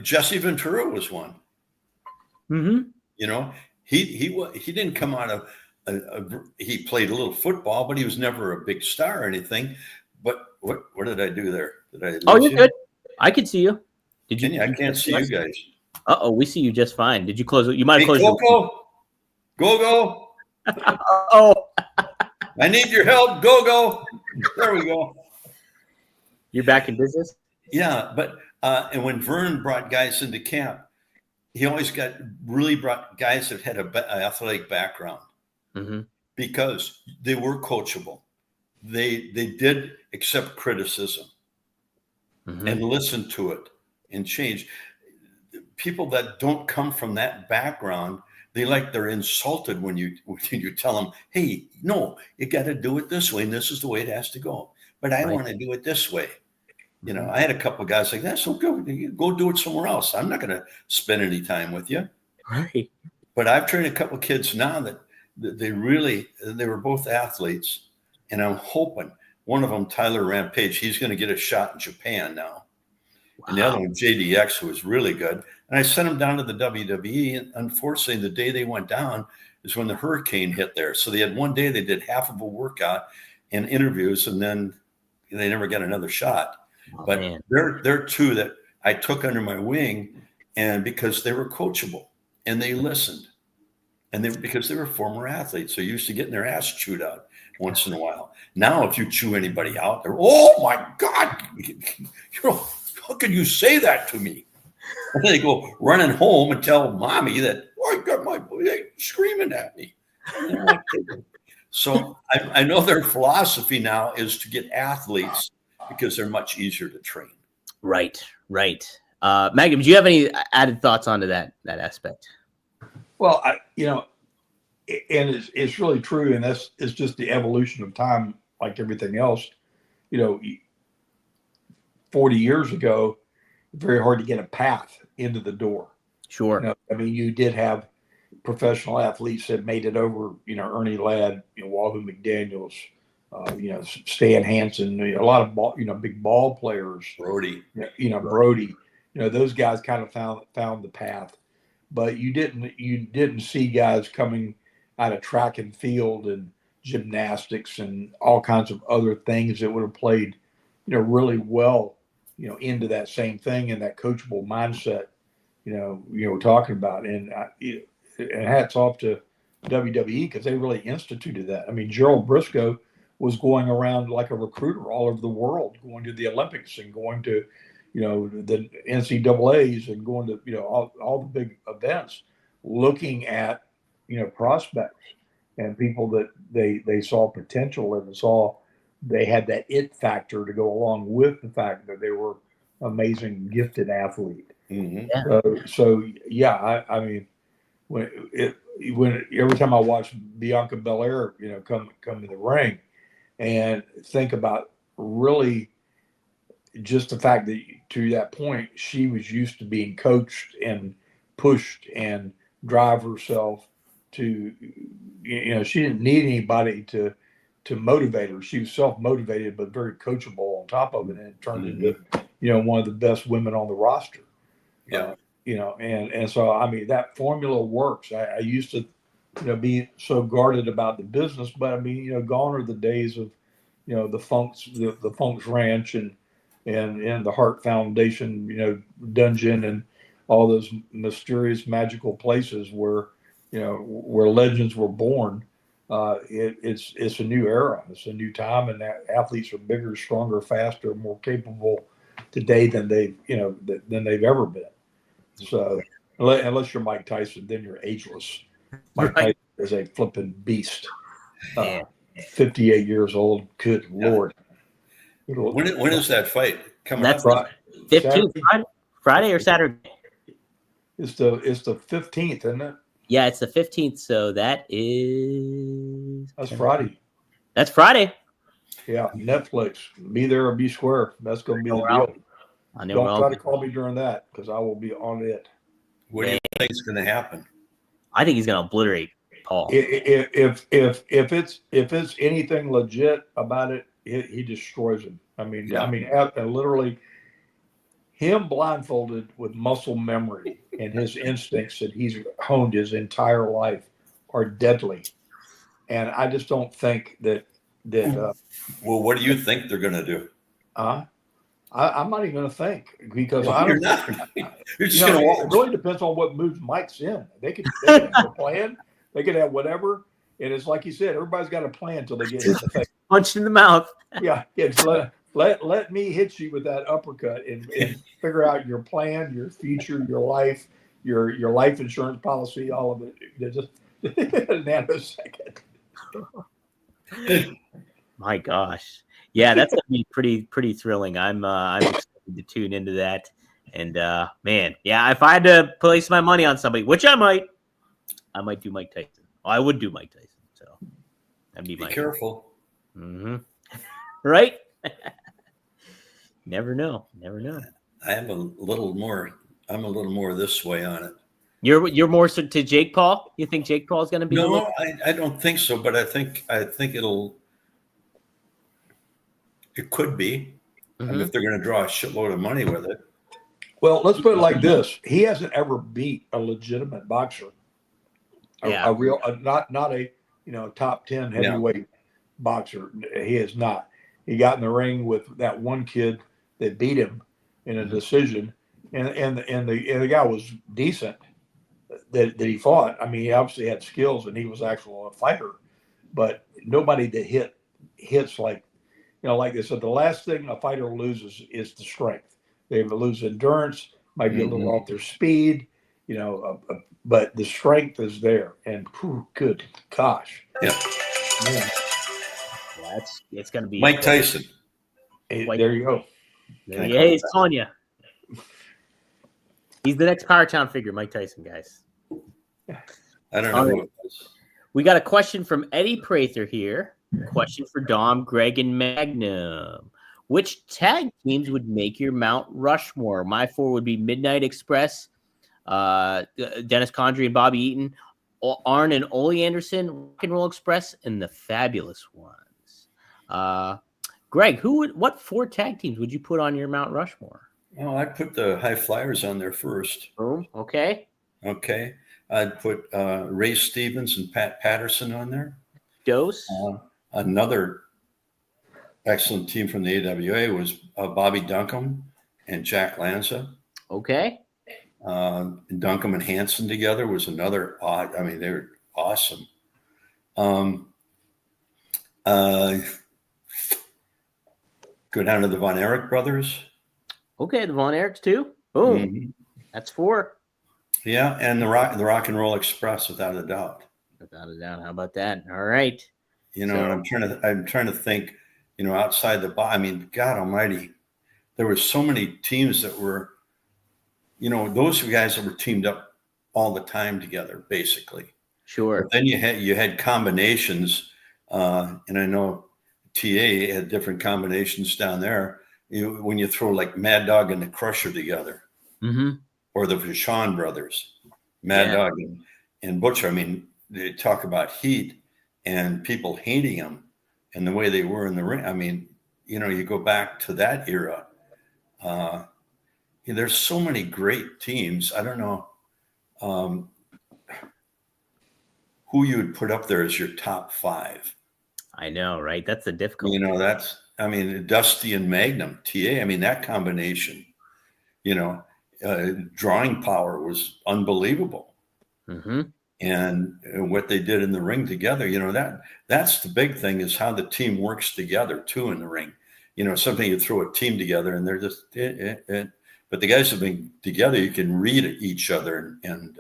Speaker 2: Jesse Ventura was one. He didn't come out of he played a little football, but he was never a big star or anything. But what did I do there? Did I lose
Speaker 1: you're
Speaker 2: you?
Speaker 1: good. I could see you. Did you?
Speaker 2: I can't see you guys.
Speaker 1: We see you just fine. Did you close it? You might have closed
Speaker 2: Go.
Speaker 1: Oh,
Speaker 2: I need your help. Go. There we go.
Speaker 1: You're back in business?
Speaker 2: Yeah, but and when Vern brought guys into camp, he always brought guys that had an athletic background because they were coachable. They did accept criticism and listen to it and change. People that don't come from that background, they're insulted when you tell them, hey, no, you got to do it this way, and this is the way it has to go. But I want to do it this way. I had a couple of guys like that. So go do it somewhere else. I'm not going to spend any time with you.
Speaker 1: Right.
Speaker 2: But I've trained a couple of kids now that they were both athletes. And I'm hoping one of them, Tyler Rampage, he's going to get a shot in Japan now. Wow. And the other one, JDX, who was really good. And I sent him down to the WWE. And unfortunately, the day they went down is when the hurricane hit there. So they had one day they did half of a workout and interviews, and then they never got another shot. But they're two that I took under my wing, and because they were coachable and they listened, and because they were former athletes, they're used to getting their ass chewed out once in a while. Now, if you chew anybody out, they're, oh my God, how can you say that to me? And they go running home and tell mommy that, oh, I got my boy screaming at me. So I know their philosophy now is to get athletes because they're much easier to train.
Speaker 1: Right. Magnum, do you have any added thoughts onto that aspect?
Speaker 3: Well, and it's really true, and it's just the evolution of time, like everything else. 40 years ago, very hard to get a path into the door.
Speaker 1: Sure.
Speaker 3: You did have professional athletes that made it over. Ernie Ladd, Wahoo McDaniels, Stan Hansen, a lot of big ball players.
Speaker 2: Brody.
Speaker 3: Brody. Those guys kind of found the path, but you didn't see guys coming out of track and field and gymnastics and all kinds of other things that would have played, really well, into that same thing and that coachable mindset, we're talking about. And hats off to WWE because they really instituted that. Gerald Briscoe was going around like a recruiter all over the world, going to the Olympics and going to, the NCAAs and going to, all the big events, looking at, prospects and people that they saw potential and saw they had that it factor to go along with the fact that they were amazing, gifted athlete. So when every time I watch Bianca Belair, come to the ring and think about really just the fact that to that point, she was used to being coached and pushed and drive herself to, she didn't need anybody to motivate her. She was self-motivated, but very coachable on top of it. And it turned into, one of the best women on the roster.
Speaker 2: Yeah.
Speaker 3: And so, that formula works. I used to, be so guarded about the business, but gone are the days of, the Funk's Ranch and the Hart Foundation, dungeon and all those mysterious, magical places where legends were born. It's a new era. It's a new time, and that athletes are bigger, stronger, faster, more capable today than they've ever been. So unless you're Mike Tyson, then you're ageless. Mike Tyson is a flipping beast. 58 years old. Good Lord.
Speaker 2: When is that fight coming
Speaker 1: up?
Speaker 2: That's
Speaker 1: 15th, Friday or Saturday?
Speaker 3: It's the 15th, isn't it?
Speaker 1: Yeah, it's the 15th. So that's
Speaker 3: Friday.
Speaker 1: That's Friday.
Speaker 3: Yeah, Netflix. Be there or be square. That's going to be the deal. Don't try to call me during that because I will be on it.
Speaker 2: What do you think is going to happen?
Speaker 1: I think he's going to obliterate Paul.
Speaker 3: If it's anything legit about it, he destroys him. I mean,
Speaker 2: Yeah.
Speaker 3: literally, him blindfolded with muscle memory and his instincts that he's honed his entire life are deadly. And I just don't think that.
Speaker 2: Well, what do you think they're going to do?
Speaker 3: I'm not even going to think because
Speaker 2: You're not. You're just
Speaker 3: it
Speaker 2: going to watch.
Speaker 3: really depends on what moves Mike's in. They could have a plan. They could have whatever. And it's like you said, everybody's got a plan until they get hit in the face.
Speaker 1: Punched in the mouth.
Speaker 3: Yeah. It's let me hit you with that uppercut and figure out your plan, your future, your life, your life insurance policy, all of it. Just in a nanosecond.
Speaker 1: My gosh. Yeah, that's gonna be pretty thrilling. I'm excited to tune into that. And man, yeah, if I had to place my money on somebody, which I might do Mike Tyson. I would do Mike Tyson. So that'd be
Speaker 2: Be
Speaker 1: my
Speaker 2: careful.
Speaker 1: Mm-hmm. Right? Never know.
Speaker 2: I'm a little more this way on it.
Speaker 1: You're more so to Jake Paul? You think Jake Paul is going to be?
Speaker 2: No, I don't think so. But I think it could be.
Speaker 1: Mm-hmm.
Speaker 2: I mean, if they're going to draw a shitload of money with it.
Speaker 3: Well, let's put it like this: he hasn't ever beat a legitimate boxer. A real, not a top 10 heavyweight boxer. He is not. He got in the ring with that one kid that beat him in a decision, and the guy was decent that he fought. I mean, he obviously had skills and he was actually a fighter, but nobody that hits like like they said, the last thing a fighter loses is the strength. They lose endurance, might be a little off their speed, but the strength is there. And good gosh.
Speaker 2: Yeah.
Speaker 3: Man.
Speaker 1: Well, it's going to be
Speaker 2: Mike Tyson.
Speaker 3: Hey, there you go.
Speaker 1: Hey, Sonya. He's the next Power Town figure, Mike Tyson, guys.
Speaker 2: I don't know. Right.
Speaker 1: We got a question from Eddie Prather here. Question for Dom, Greg, and Magnum. Which tag teams would make your Mount Rushmore? My 4 would be Midnight Express, Dennis Condrey and Bobby Eaton, Arn and Ole Anderson, Rock and Roll Express, and the Fabulous Ones. Greg, what 4 tag teams would you put on your Mount Rushmore?
Speaker 2: Well, I'd put the High Flyers on there first.
Speaker 1: Boom. Okay.
Speaker 2: I'd put Ray Stevens and Pat Patterson on there.
Speaker 1: Dose.
Speaker 2: Another excellent team from the AWA was Bobby Duncombe and Jack Lanza.
Speaker 1: Okay.
Speaker 2: Duncombe and Hansen together was another odd. I mean, they were awesome. Go down to the Von Erich brothers.
Speaker 1: Okay, the Von Erichs too. Boom. Mm-hmm. That's 4.
Speaker 2: Yeah, and the Rock and Roll Express, without a doubt.
Speaker 1: Without a doubt. How about that? All right.
Speaker 2: And I'm trying to think, outside the box. I mean, God Almighty, there were so many teams that were, those guys that were teamed up all the time together, basically.
Speaker 1: Sure.
Speaker 2: But then you had combinations, and I know TA had different combinations down there. When you throw like Mad Dog and the Crusher together, or the Vachon brothers, Mad Dog and Butcher. I mean, they talk about heat and people hating them and the way they were in the ring. I mean, you go back to that era. There's so many great teams. I don't know who you would put up there as your top 5.
Speaker 1: I know, right? That's the difficult.
Speaker 2: Dusty and Magnum, TA. I mean, that combination, drawing power was unbelievable.
Speaker 1: Mm-hmm.
Speaker 2: And what they did in the ring together, that's the big thing, is how the team works together too in the ring. Something you throw a team together and they're just, but the guys have been together, you can read each other and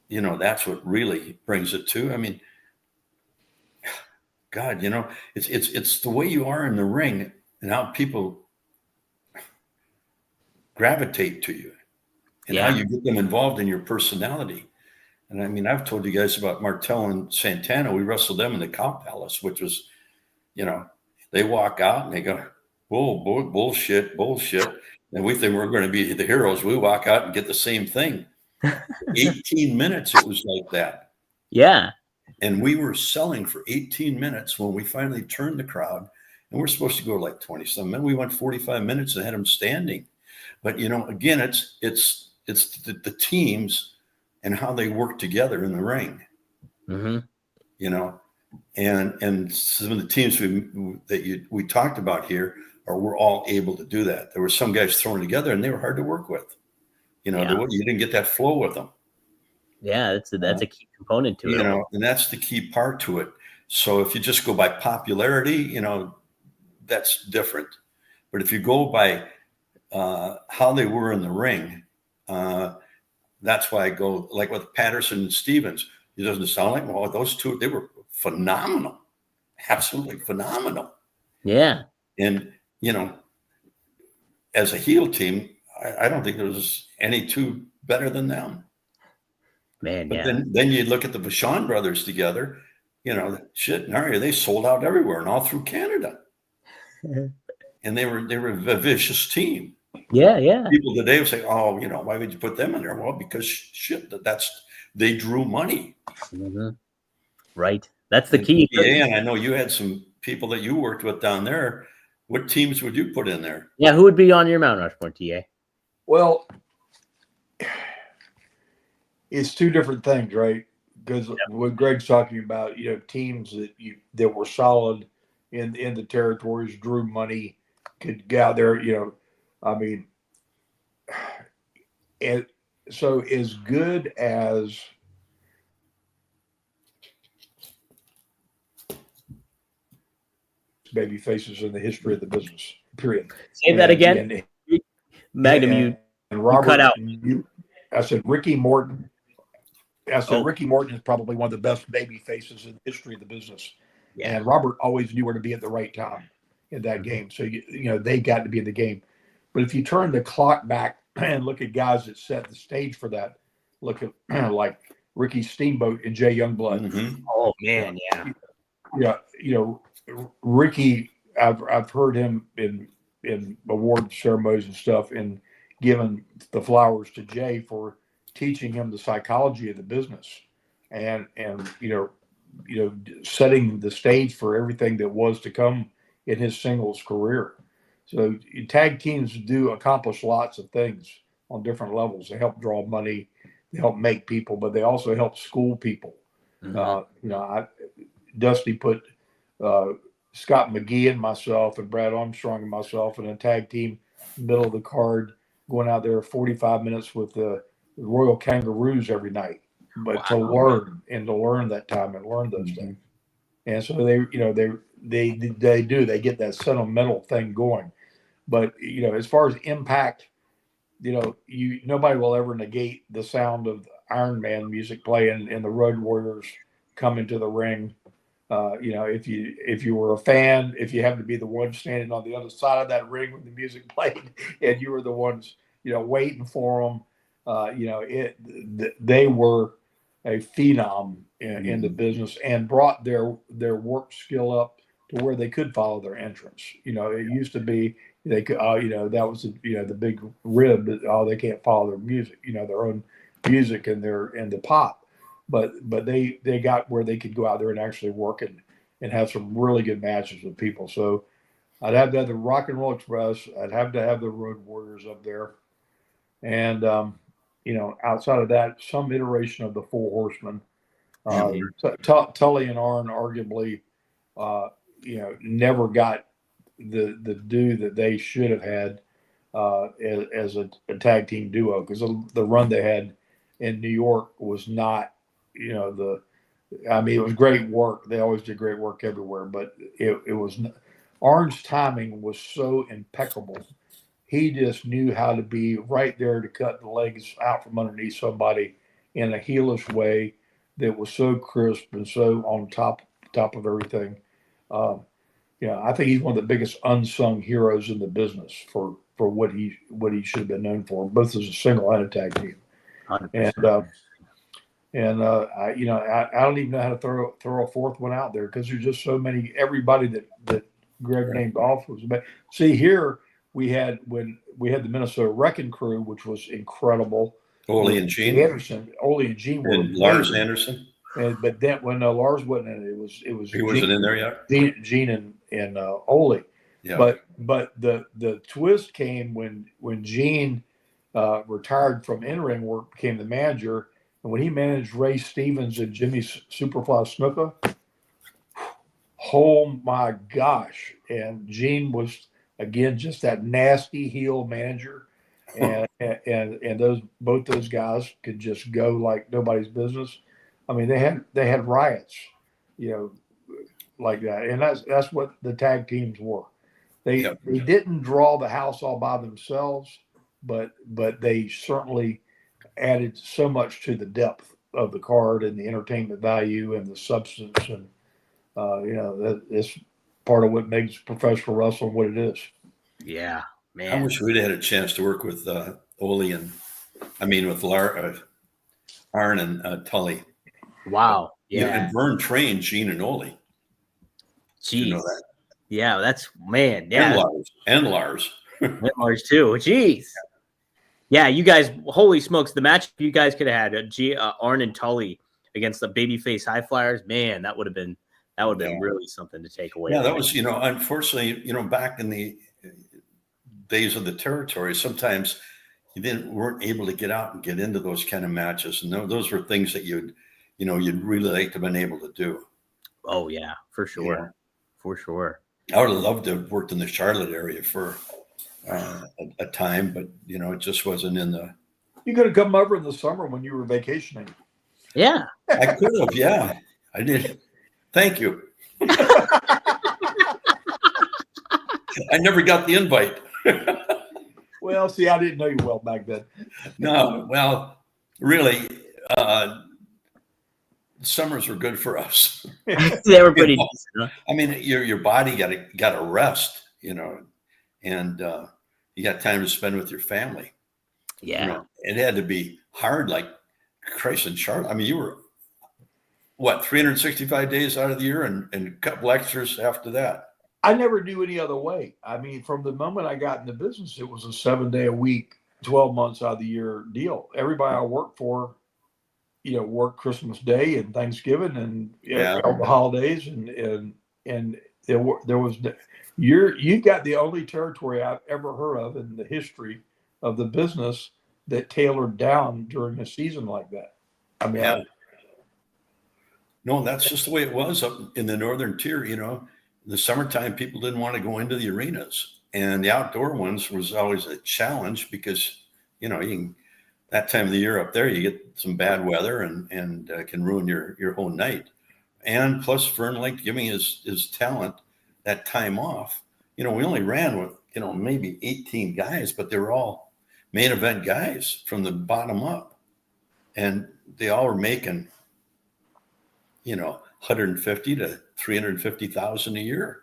Speaker 2: that's what really brings it to. I mean, God, it's the way you are in the ring and how people gravitate to you. And how you get them involved in your personality. And I mean, I've told you guys about Martel and Santana. We wrestled them in the Cow Palace, which was, they walk out and they go, whoa, bullshit. And we think we're going to be the heroes. We walk out and get the same thing. 18 minutes, it was like that.
Speaker 1: Yeah.
Speaker 2: And we were selling for 18 minutes when we finally turned the crowd, and we're supposed to go like 20-some minutes. We went 45 minutes and had them standing. But, again, it's the teams and how they work together in the ring, and some of the teams we talked about here were all able to do that. There were some guys thrown together and they were hard to work with. You didn't get that flow with them.
Speaker 1: Yeah, that's a key component to it.
Speaker 2: And that's the key part to it. So if you just go by popularity, that's different. But if you go by how they were in the ring, that's why I go like with Patterson and Stevens. It doesn't sound like, well, those two, they were phenomenal, absolutely phenomenal.
Speaker 1: Yeah.
Speaker 2: And, as a heel team, I don't think there was any two better than them.
Speaker 1: Man,
Speaker 2: but then you look at the Vachon brothers together, they sold out everywhere and all through Canada. And they were a vicious team.
Speaker 1: Yeah.
Speaker 2: People today would say, oh, why would you put them in there? Well, because they drew money.
Speaker 1: Mm-hmm. Right. That's the key.
Speaker 2: Yeah, and I know you had some people that you worked with down there. What teams would you put in there?
Speaker 1: Yeah, who would be on your Mount Rushmore, TA?
Speaker 3: Well, it's two different things, right? Because what Greg's talking about, teams that were solid in the territories, drew money, could get out there, and so as good as baby faces in the history of the business, period.
Speaker 1: Say that again. Magnum, you cut out.
Speaker 3: I said Ricky Morton. Ricky Morton is probably one of the best baby faces in the history of the business. Yeah. And Robert always knew where to be at the right time in that game. So, they got to be in the game. But if you turn the clock back and look at guys that set the stage for that, look at like Ricky Steamboat and Jay Youngblood.
Speaker 2: Mm-hmm.
Speaker 1: Oh, man, yeah.
Speaker 3: Yeah, Ricky, I've heard him in award ceremonies and stuff and giving the flowers to Jay for teaching him the psychology of the business and setting the stage for everything that was to come in his singles career. So tag teams do accomplish lots of things on different levels. They help draw money, they help make people, but they also help school people. Mm-hmm. Dusty put Scott McGee and myself and Brad Armstrong and myself in a tag team, middle of the card, going out there 45 minutes with the Royal Kangaroos every night, but to learn that time and learn those things. And so they get that sentimental thing going. But, as far as impact, nobody will ever negate the sound of Iron Man music playing and the Road Warriors coming to the ring. If you were a fan, if you happened to be the one standing on the other side of that ring when the music played and you were the ones, waiting for them, they were a phenom in the business and brought their work skill up to where they could follow their entrance. It used to be they could, that was the big rib that they can't follow their music, their own music and the pop, but they got where they could go out there and actually work and have some really good matches with people. So I'd have to have the Rock and Roll Express. I'd have to have the Road Warriors up there, and outside of that, some iteration of the Four Horsemen. Tully and Arn arguably, never got the due that they should have had as a tag team duo, because the run they had in New York was not, it was great work. They always did great work everywhere, but it was Arn's timing was so impeccable. He just knew how to be right there to cut the legs out from underneath somebody in a heelish way that was so crisp and so on top of everything. I think he's one of the biggest unsung heroes in the business for what he should have been known for, both as a single and a tag team. 100%. I don't even know how to throw a fourth one out there because there's just so many. Everybody that Greg named off was. See, here we had the Minnesota Wrecking Crew, which was incredible.
Speaker 2: Ole and Gene
Speaker 3: Anderson, Ole and Gene,
Speaker 2: and Lars Anderson.
Speaker 3: But then when Lars wasn't in it, it was
Speaker 2: He wasn't in there yet.
Speaker 3: Gene and Ole.
Speaker 2: Yeah.
Speaker 3: But the twist came when Gene retired from in-ring work, became the manager, and when he managed Ray Stevens and Jimmy Superfly Snuka. Oh my gosh! And Gene was again just that nasty heel manager, and both those guys could just go like nobody's business. I mean, they had riots, like that, and that's what the tag teams were. They didn't draw the house all by themselves, but they certainly added so much to the depth of the card and the entertainment value and the substance and. That's part of what makes professional wrestling what it is.
Speaker 1: Yeah, man.
Speaker 2: I wish we'd had a chance to work with Ole with Arn and Tully.
Speaker 1: Wow. Yeah.
Speaker 2: And Vern trained Gene and Ole.
Speaker 1: Jeez.
Speaker 2: You know that?
Speaker 1: Yeah, that's man. Yeah.
Speaker 2: And Lars.
Speaker 1: And Lars too. Jeez. Yeah, you guys, holy smokes, the match you guys could have had Arn and Tully against the babyface high flyers, man, that would have been really something to take away.
Speaker 2: Yeah, that was, unfortunately, back in the days of the territory, sometimes you weren't able to get out and get into those kind of matches. And those were things that you'd really like to have been able to do. Oh, yeah, for sure. Yeah. For sure. I would have loved to have worked in the Charlotte area for a time, but, it just wasn't in the.
Speaker 3: You could have come over in the summer when you were vacationing.
Speaker 1: Yeah.
Speaker 2: I could have, yeah. I did. Thank you. I never got the invite.
Speaker 3: Well, see, I didn't know you well back then.
Speaker 2: No, well, really, summers were good for us.
Speaker 1: They were pretty decent. Huh?
Speaker 2: I mean, your body got to rest, and you got time to spend with your family.
Speaker 1: Yeah,
Speaker 2: it had to be hard, like Christ and Charlotte. I mean, you were. What, 365 days out of the year and a couple extras after that?
Speaker 3: I never knew any other way. I mean, from the moment I got in the business, it was a 7-day-a-week, 12 months out of the year deal. Everybody I worked for, worked Christmas Day and Thanksgiving and all the holidays. And there was you got the only territory I've ever heard of in the history of the business that tailored down during a season like that. I mean,
Speaker 2: no, that's just the way it was up in the northern tier. In the summertime, people didn't want to go into the arenas, and the outdoor ones was always a challenge because, you can, that time of the year up there, you get some bad weather and can ruin your whole night. And plus, Vern liked giving his talent that time off. We only ran with, maybe 18 guys, but they were all main event guys from the bottom up, and they all were making 150 to 350,000 a year,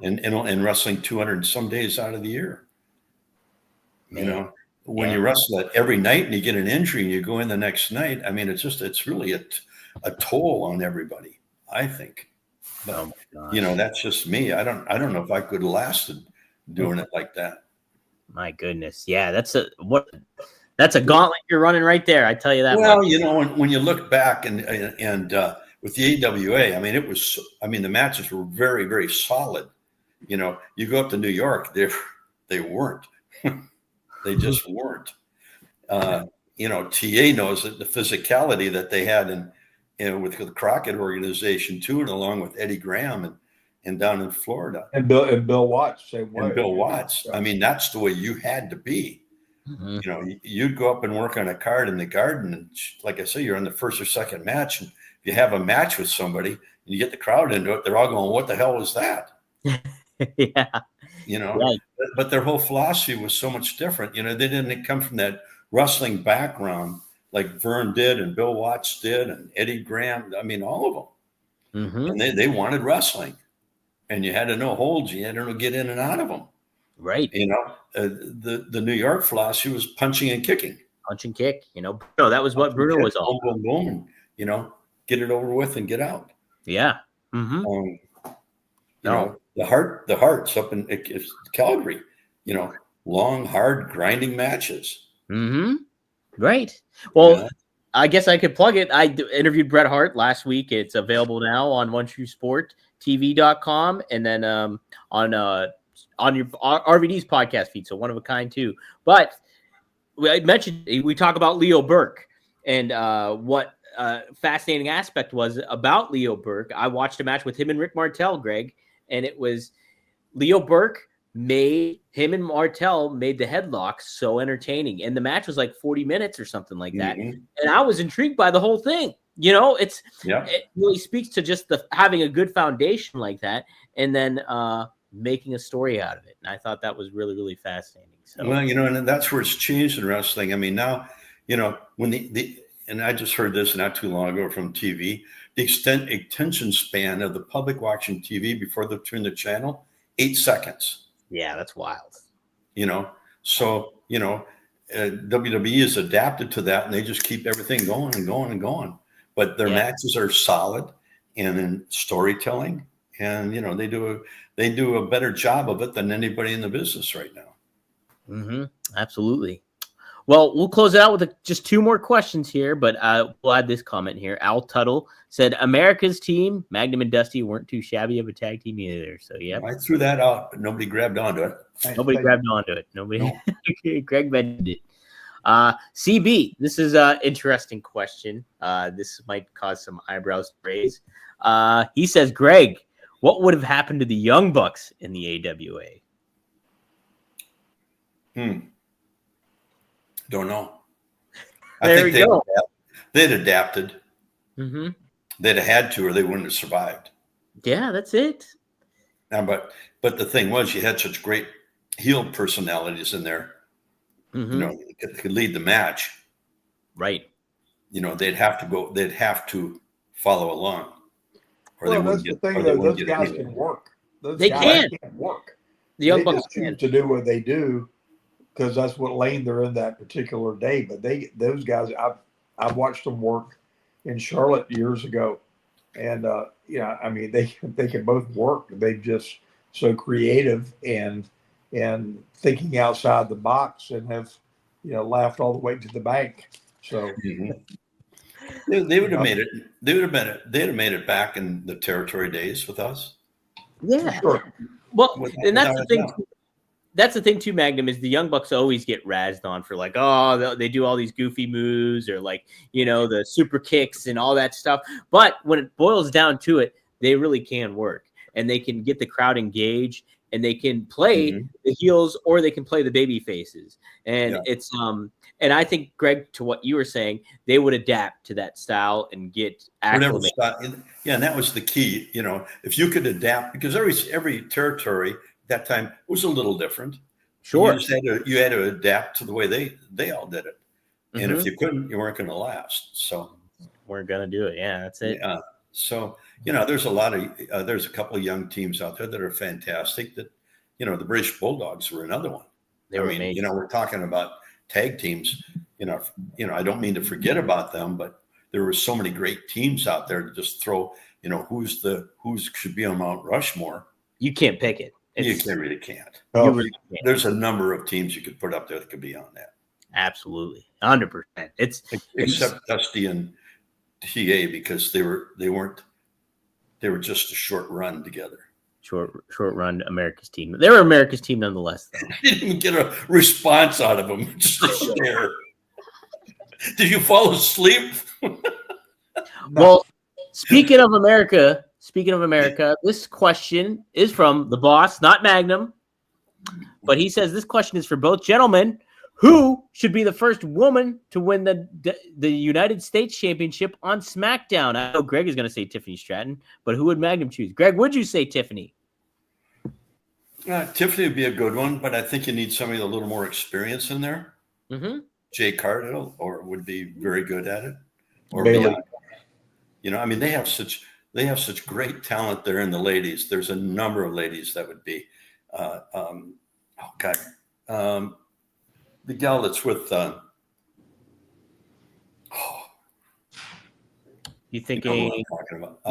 Speaker 2: and wrestling 200 some days out of the year. When you wrestle it every night and you get an injury and you go in the next night, I mean, it's really a toll on everybody, I think. But that's just me. I don't know if I could have lasted doing it like that.
Speaker 1: My goodness, yeah, that's a gauntlet you're running right there. I tell you that.
Speaker 2: Well, when you look back and with the AWA, I mean, the matches were very, very solid. You go up to New York, they weren't. They just weren't. TA knows that the physicality that they had with the Crockett organization too, and along with Eddie Graham and down in Florida.
Speaker 3: And Bill Watts, same way.
Speaker 2: And Bill Watts. I mean, that's the way you had to be. Mm-hmm. You'd go up and work on a card in the garden, and like I say, you're on the first or second match, and if you have a match with somebody and you get the crowd into it, they're all going, "What the hell was that?"
Speaker 1: Yeah,
Speaker 2: right. But their whole philosophy was so much different. They didn't come from that wrestling background like Vern did, and Bill Watts did, and Eddie Graham. I mean, all of them. Mm-hmm. And they wanted wrestling, and you had to know holds. You had to know get in and out of them.
Speaker 1: Right.
Speaker 2: The New York philosophy was punching and kicking.
Speaker 1: Punch and kick. No, that was what Bruno was all
Speaker 2: about. Boom, boom, boom. Get it over with and get out.
Speaker 1: Yeah. Mm-hmm.
Speaker 2: The Hearts up in Calgary. Long, hard, grinding matches.
Speaker 1: Mm-hmm. Right. Well, I guess I could plug it. I interviewed Bret Hart last week. It's available now on OneTrueSportTV.com and then on your RVD's podcast feed. So One of a Kind too. But I mentioned we talk about Leo Burke and what fascinating aspect was about Leo Burke. I watched a match with him and Rick Martel, Greg, and it was Leo Burke made the headlock so entertaining, and the match was like 40 minutes or something like that.
Speaker 2: Mm-hmm.
Speaker 1: And I was intrigued by the whole thing. It really speaks to just having a good foundation like that, and then making a story out of it. And I thought that was really, really fascinating. So,
Speaker 2: well, and that's where it's changed in wrestling. I mean, now, when and I just heard this not too long ago from TV, the attention span of the public watching TV before they turn the channel, 8 seconds.
Speaker 1: Yeah, that's wild.
Speaker 2: So, WWE is adapted to that, and they just keep everything going and going and going. But their matches are solid and in storytelling, and they do a better job of it than anybody in the business right now.
Speaker 1: Mm-hmm. Absolutely. Well, we'll close it out with just 2 more questions here, but we'll add this comment here. Al Tuttle said, America's team, Magnum and Dusty, weren't too shabby of a tag team either. So, yeah.
Speaker 2: I threw that out, but nobody grabbed onto it.
Speaker 1: Nobody grabbed onto it. Nobody. No. Greg mentioned it. CB, this is an interesting question. This might cause some eyebrows to raise. He says, Greg, what would have happened to the Young Bucks in the AWA?
Speaker 2: Don't know.
Speaker 1: I think
Speaker 2: they'd adapted.
Speaker 1: Mm-hmm.
Speaker 2: They'd have had to, or they wouldn't have survived.
Speaker 1: Yeah, that's it.
Speaker 2: But the thing was, you had such great heel personalities in there.
Speaker 1: Mm-hmm.
Speaker 2: Could lead the match.
Speaker 1: Right.
Speaker 2: They'd have to follow along.
Speaker 3: Or that's the thing, though. Those guys can work.
Speaker 1: They can
Speaker 3: work.
Speaker 1: The Young Bucks
Speaker 3: choose to do what they do because that's what lane they're in that particular day. But those guys, I've watched them work in Charlotte years ago, and I mean they can both work. They're just so creative and thinking outside the box, and have laughed all the way to the bank. So
Speaker 2: they would have made it. They'd have made it back in the territory days with us.
Speaker 1: Yeah.
Speaker 3: Sure.
Speaker 1: Well, and that's the thing. That's the thing too, Magnum, is the Young Bucks always get razzed on for like, oh, they do all these goofy moves or like, the super kicks and all that stuff. But when it boils down to it, they really can work, and they can get the crowd engaged, and they can play the heels or they can play the baby faces. And it's and I think, Greg, to what you were saying, they would adapt to that style and get acclimated.
Speaker 2: And that was the key. If you could adapt, because every territory at that time was a little different.
Speaker 1: Sure.
Speaker 2: You had to adapt to the way they all did it. And if you couldn't, you weren't going to last. So
Speaker 1: we're going to do it. Yeah, that's it.
Speaker 2: Yeah. So, there's a couple of young teams out there that are fantastic that, the British Bulldogs were another one.
Speaker 1: They were amazing.
Speaker 2: We're talking about tag teams, I don't mean to forget about them, but there were so many great teams out there to just throw, who should be on Mount Rushmore.
Speaker 1: You can't pick it.
Speaker 2: You really can't.
Speaker 1: You really can't.
Speaker 2: There's a number of teams you could put up there that could be on that.
Speaker 1: Absolutely. 100%.
Speaker 2: Except Dusty and TA, because they were just a short run together.
Speaker 1: Short run America's team. They were America's team nonetheless, though.
Speaker 2: You didn't get a response out of them. Just a stare. Did you fall asleep?
Speaker 1: Well, speaking of America, this question is from the boss, not Magnum. But he says this question is for both gentlemen. Who should be the first woman to win the United States Championship on SmackDown? I know Greg is going to say Tiffany Stratton, but who would Magnum choose? Greg, would you say Tiffany?
Speaker 2: Tiffany would be a good one, but I think you need somebody with a little more experience in there.
Speaker 1: Mm-hmm.
Speaker 2: Jay Cardinal would be very good at it. Or
Speaker 3: Bailey.
Speaker 2: They have such great talent there in the ladies. There's a number of ladies that would be. The gal that's with.
Speaker 1: You thinking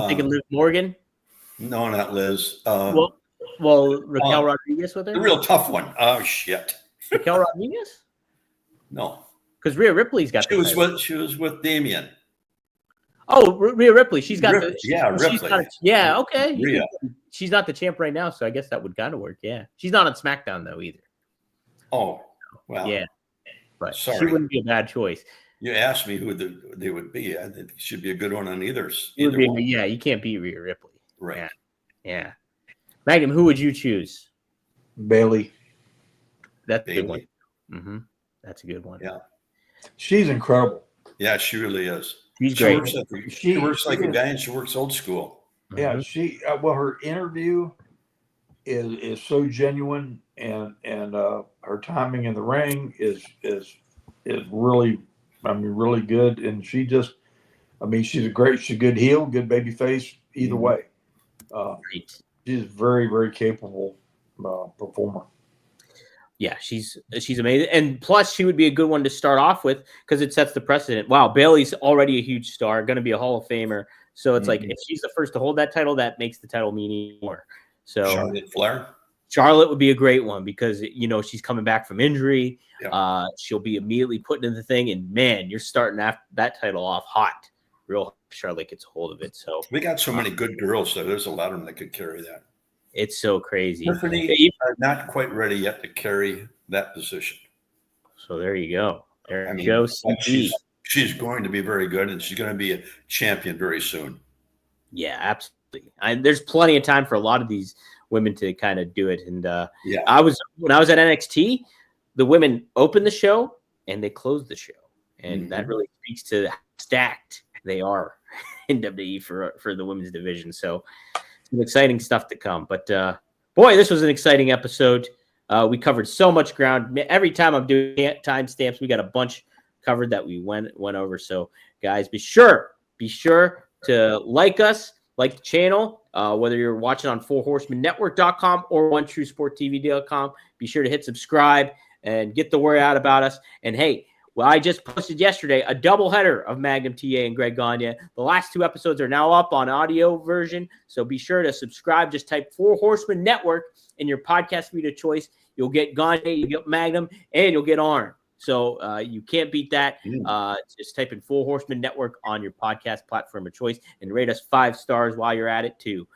Speaker 2: thinking
Speaker 1: Liz Morgan?
Speaker 2: No, not Liz.
Speaker 1: Well, Raquel Rodriguez with her?
Speaker 2: The real tough one. Oh, shit.
Speaker 1: Raquel Rodriguez?
Speaker 2: No.
Speaker 1: because Rhea Ripley's got.
Speaker 2: She was with Damian.
Speaker 1: Oh, Rhea Ripley. She's got
Speaker 2: Ripley.
Speaker 1: Okay.
Speaker 2: Rhea.
Speaker 1: She's not the champ right now, so I guess that would kind of work. Yeah, she's not on SmackDown though either.
Speaker 2: Oh, well.
Speaker 1: Yeah, but
Speaker 2: sorry.
Speaker 1: she wouldn't be a bad choice.
Speaker 2: You asked me who they would be. I think it should be a good one on either
Speaker 1: one.
Speaker 2: Yeah,
Speaker 1: you can't beat Rhea Ripley.
Speaker 2: Right.
Speaker 1: Yeah. Magnum, who would you choose?
Speaker 3: Bailey.
Speaker 1: That's a good one. Mm-hmm. That's a good one.
Speaker 2: Yeah.
Speaker 3: She's incredible.
Speaker 2: Yeah, she really is.
Speaker 1: She's great.
Speaker 2: She works like a guy, and she works old school.
Speaker 3: Yeah, she. Her interview is so genuine, and her timing in the ring is really, really good. And she just, she's a good heel, good baby face. Either way, she's a very, very capable performer.
Speaker 1: Yeah, she's amazing, and plus she would be a good one to start off with because it sets the precedent. Wow, Bailey's already a huge star, going to be a Hall of Famer. So it's like if she's the first to hold that title, that makes the title mean more. So Charlotte would be a great one because she's coming back from injury. Yeah. She'll be immediately put into the thing, and man, you're starting that title off hot. Real Charlotte gets a hold of it. So
Speaker 2: we got so many good girls there. There's a lot of them that could carry that.
Speaker 1: It's so crazy.
Speaker 2: Tiffany are not quite ready yet to carry that position.
Speaker 1: So there you go. There you go.
Speaker 2: She's going to be very good, and she's going to be a champion very soon.
Speaker 1: Yeah, absolutely. There's plenty of time for a lot of these women to kind of do it. And when I was at NXT, the women opened the show and they closed the show, and that really speaks to how stacked they are in WWE for the women's division. So some exciting stuff to come. But boy, this was an exciting episode. We covered so much ground. Every time I'm doing timestamps, we got a bunch covered that we went over. So guys, be sure to like us, like the channel, whether you're watching on 4horsemanetwork.com or OneTrueSportTV.com. Be sure to hit subscribe and get the word out about us. And hey, well, I just posted yesterday a doubleheader of Magnum TA and Greg Gagne. The last 2 episodes are now up on audio version, so be sure to subscribe. Just type 4 Horseman Network in your podcast feed of choice. You'll get Gagne, you get Magnum, and you'll get Arn. So you can't beat that. Just type in 4 Horseman Network on your podcast platform of choice and rate us 5 stars while you're at it too.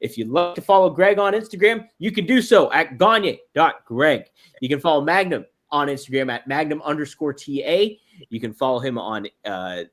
Speaker 1: If you'd like to follow Greg on Instagram, you can do so at gagne.greg. You can follow Magnum on Instagram at Magnum_TA. You can follow him on the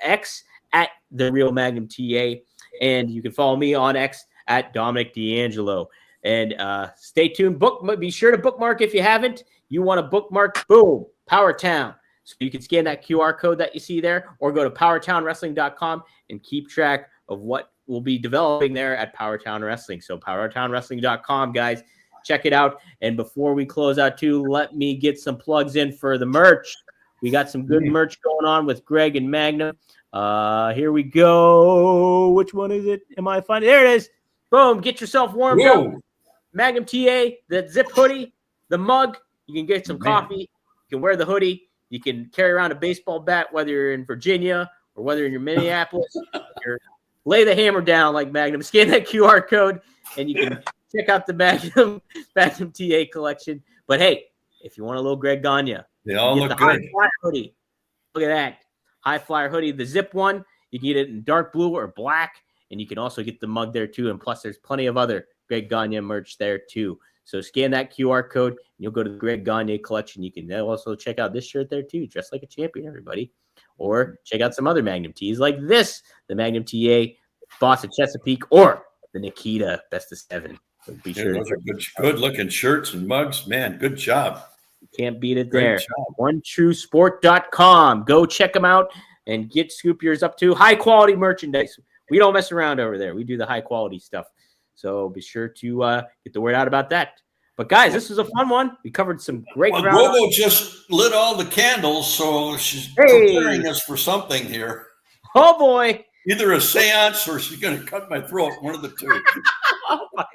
Speaker 1: X at The Real Magnum TA. And you can follow me on X at Dominic D'Angelo. And stay tuned. Be sure to bookmark if you haven't. You want to bookmark, boom, Power Town. So you can scan that QR code that you see there or go to powertownwrestling.com and keep track of what we'll be developing there at Powertown Wrestling. So powertownwrestling.com, guys. Check it out. And before we close out too, let me get some plugs in for the merch. We got some good merch going on with Greg and Magnum. Here we go. Which one is it? Am I finding? There it is. Boom. Get yourself warmed up. Magnum TA, the zip hoodie, the mug. You can get some coffee. You can wear the hoodie. You can carry around a baseball bat, whether you're in Virginia or whether you're in Minneapolis. Lay the hammer down like Magnum. Scan that QR code, and you can check out the Magnum TA collection. But hey, if you want a little Greg Gagne,
Speaker 2: they all look good.
Speaker 1: High Flyer hoodie. Look at that. High Flyer hoodie, the zip one. You can get it in dark blue or black, and you can also get the mug there too. And plus, there's plenty of other Greg Gagne merch there too. So scan that QR code, and you'll go to the Greg Gagne collection. You can also check out this shirt there too, dressed like a champion, everybody. Or check out some other Magnum tees like this, the Magnum TA, Boss of Chesapeake, or the Nikita Best of 7. So be sure
Speaker 2: those are good looking shirts and mugs. Man, good job.
Speaker 1: You can't beat it there. OneTrueSport.com. Go check them out and scoop yours up too. High quality merchandise. We don't mess around over there. We do the high quality stuff. So be sure to get the word out about that. But guys, this was a fun one. We covered some great ground.
Speaker 2: Gogo just lit all the candles, so she's preparing us for something here.
Speaker 1: Oh boy.
Speaker 2: Either a seance or she's going to cut my throat. One of the two.
Speaker 1: Oh my.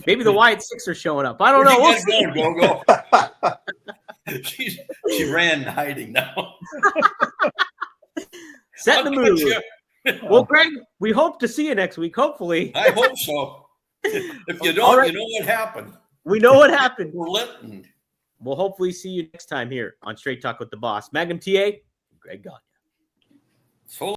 Speaker 1: Maybe the Wyatt Six are showing up. I don't know. We'll see.
Speaker 2: Go. She ran hiding now.
Speaker 1: Set the mood. Well, Greg, we hope to see you next week, hopefully.
Speaker 2: I hope so. If you don't, you know what happened.
Speaker 1: We know what happened.
Speaker 2: We're letting.
Speaker 1: we'll hopefully see you next time here on Straight Talk with the Boss. Magnum TA, Greg Gagne.
Speaker 2: So